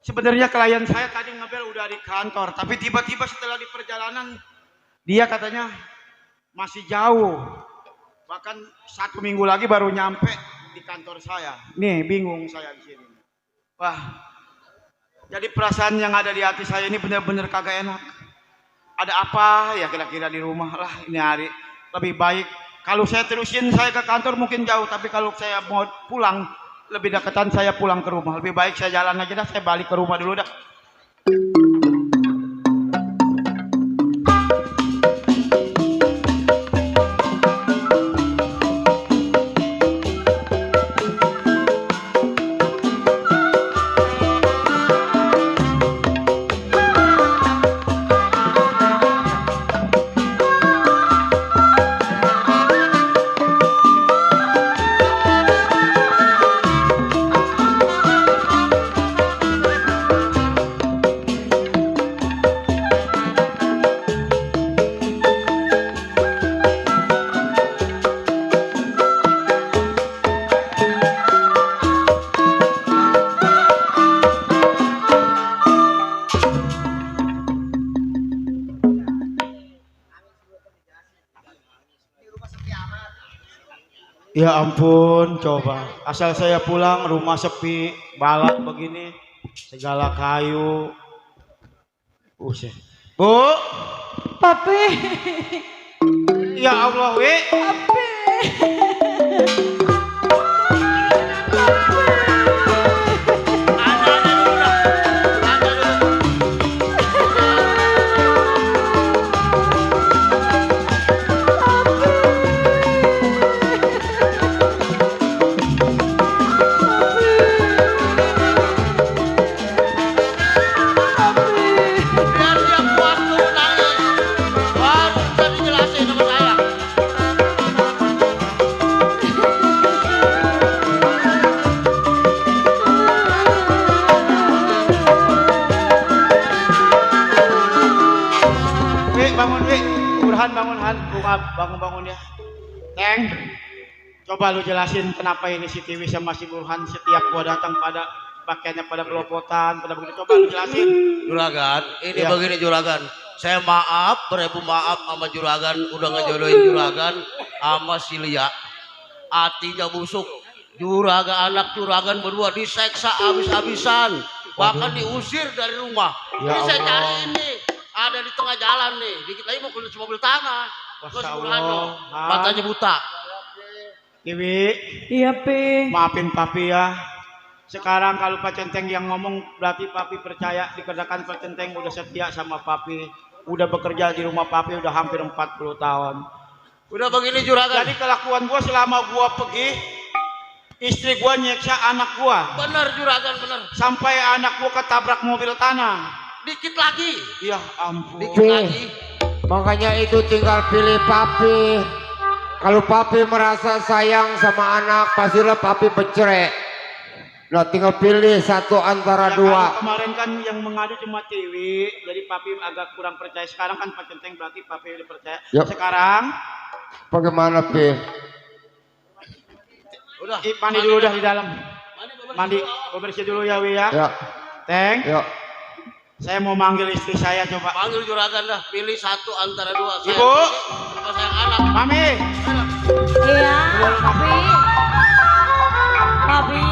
Sebenarnya klien saya tadi ngebel udah di kantor, tapi tiba-tiba setelah di perjalanan dia katanya masih jauh. Bahkan 1 minggu lagi baru nyampe di kantor saya. Nih bingung saya di sini. Wah, jadi perasaan yang ada di hati saya ini benar-benar kagak enak. Ada apa ya kira-kira di rumah lah ini hari. Lebih baik kalau saya terusin saya ke kantor mungkin jauh, tapi kalau saya mau pulang lebih dekatan saya pulang ke rumah. Lebih baik saya jalan aja dah, saya balik ke rumah dulu dah. Ya ampun, coba. Asal saya pulang rumah sepi, balak begini, segala kayu. Buset. Bu, Papi. ya Allah, we. Biar dia puas tuh nangis. Baru bisa dijelasin sama saya. Wi, bangun Wi. Burhan bangun Han, bangun ya. Teng, coba lu jelasin kenapa ini si Tiwi sama si Burhan setiap gua datang pada pakaiannya pada belopotan, pada begitu. Coba lu jelasin. Juragan, ini Ya. begini Juragan. Saya maaf, beribu maaf sama Juragan udah ngejodohin Juragan sama si Lia. Hatinya busuk. Anak Juragan berdua diseksa habis-habisan, bahkan diusir dari rumah. Ya Ini saya Allah. cari ini, ada di tengah jalan nih. Dikit lagi mau keluar mobil tanah. Terus Masya Burhan Allah. dong, matanya buta. Tiwi, Iya, Pi. maafin papi ya. Sekarang kalau Pak Centeng yang ngomong berarti papi percaya dikarenakan Pak Centeng udah setia sama papi, udah bekerja di rumah papi udah hampir 40 tahun. Udah begini Juragan. Jadi kelakuan gua selama gua pergi, istri gua nyeksa anak gua Bener Juragan, bener. sampai anak gua ketabrak mobil tanah. Dikit lagi, Ya ampun. dikit lagi. Makanya itu tinggal pilih papi. Kalau papi merasa sayang sama anak, pastilah papi bercerai. Nah, tinggal pilih satu antara Ya, dua. kalau kemarin kan yang mengadu cuma Tiwi, jadi papi agak kurang percaya. Sekarang kan Pak Centeng berarti papi udah percaya. Yap. Sekarang Bagaimana, Pi? Udah. mandi dulu dah di dalam. Mandi, Mandi, bersih dulu ya Wi ya. Ya, Teng, ya. saya mau manggil istri saya coba. Panggil Juragan dah, pilih satu antara dua. Saya Ibu. pilih sama sayang anak. Mami, Iya, Papi. Papi.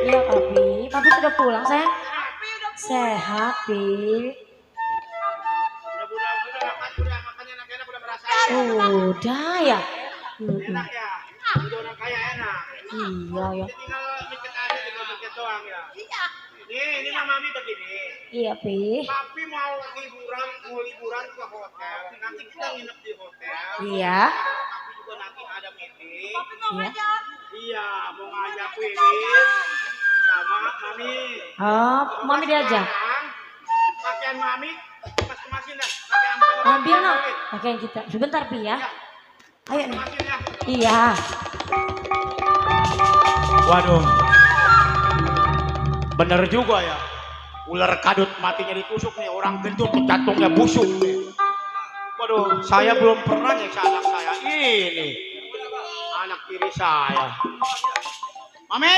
Iya, Papi. Papi sudah pulang, sayang. Sehat, Pi. udah makan enak-enak udah merasa Udah ya. enak ya. Udah orang kaya enak. Iya ya. Tinggal dikit aja, tinggal dikit doang ya. Ini mah mami begini. Iya, Pi. Papi mau liburan ke hotel. Nanti kita nginep di hotel. Iya. Papi juga nanti ada meeting. Iya. Iya, mau ngajak Wiwin sama mami. Oh, mami diajak. Sekarang, pakaian mami kemas-kemasin dah. Pakaian Ambil no. Pakaian kita. Sebentar, Pi ya. Ayo nih. kemasin ya. Iya. Waduh. Bener juga ya. Ular kadut matinya ditusuk nih, orang gendut jantungnya busuk nih. Waduh, saya belum pernah nyeksa anak saya. Ini anak kiri saya. Mami,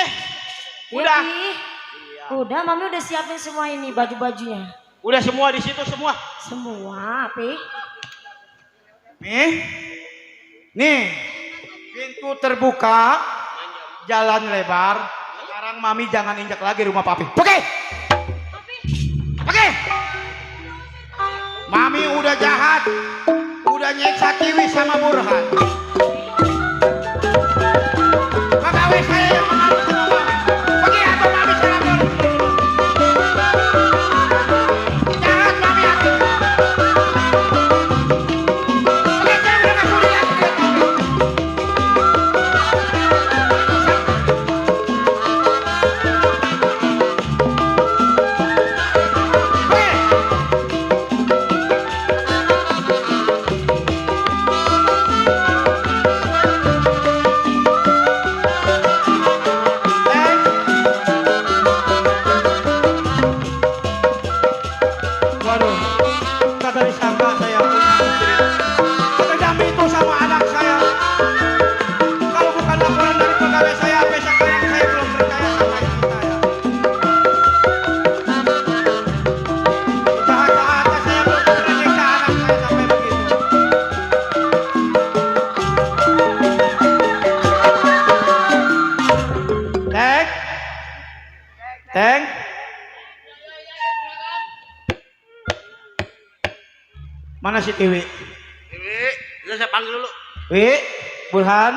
Iya, udah. Pi. Udah, Mami udah siapin semua ini baju-bajunya. Udah semua di situ semua. Semua, Pi. Nih, pintu terbuka, jalan lebar. Sekarang Mami jangan injak lagi rumah Papi. Pergi! Pergi! Mami udah jahat, udah nyeksa Kiwi sama Burhan. Pegawai saya yang mengaku sama Mami. Pergi atau Mami saya lapor. Jahat Mami aku. Pergi, saya udah nggak sudi lagi lihat Mami. Waduh, kagak disangka saya punya istri. Kejam itu sama anak saya. Kalau bukan laporan dari pegawai saya, sampai sekarang saya belum percaya sama istri saya. Jahat-jahatnya saya belum pernah nyeksa anak saya sampai begitu. Teng, Teng. Mana si Tiwi? Udah saya panggil dulu. Wi, Burhan,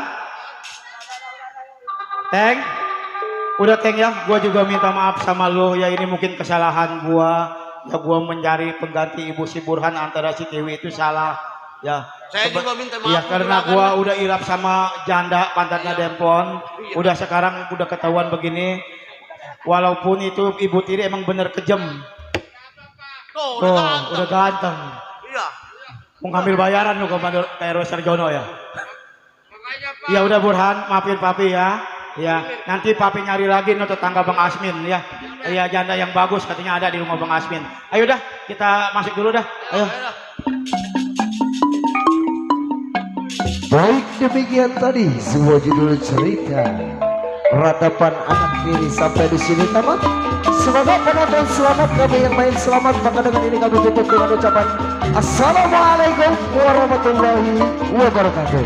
Teng, udah Teng ya, gua juga minta maaf sama lo ya, ini mungkin kesalahan gua ya, gua mencari pengganti ibu si Burhan antara si Tiwi itu salah ya. Saya juga minta maaf. Iya karena gua udah irap sama janda pantatnya Dempon, udah sekarang udah ketahuan begini, walaupun itu ibu tiri emang bener kejem, Tuh, tuh ganteng. udah ganteng, Iya. mau ngambil bayaran lo ke Heru Sarjono ya. Makanya Pak. Ya udah Burhan, maafin Papi ya. Ya, nanti Papi nyari lagi no tetangga Bang Asmin ya. Iya janda yang bagus katanya ada di rumah Bang Asmin. Ayo dah, kita masuk dulu dah. Ayo. Baik demikian tadi sebuah judul cerita Ratapan Anak Kiri sampai di sini tamat. Semoga penonton selamat, kami yang main selamat. Maka dengan ini kami tutup dengan ucapan Assalamualaikum warahmatullahi wabarakatuh.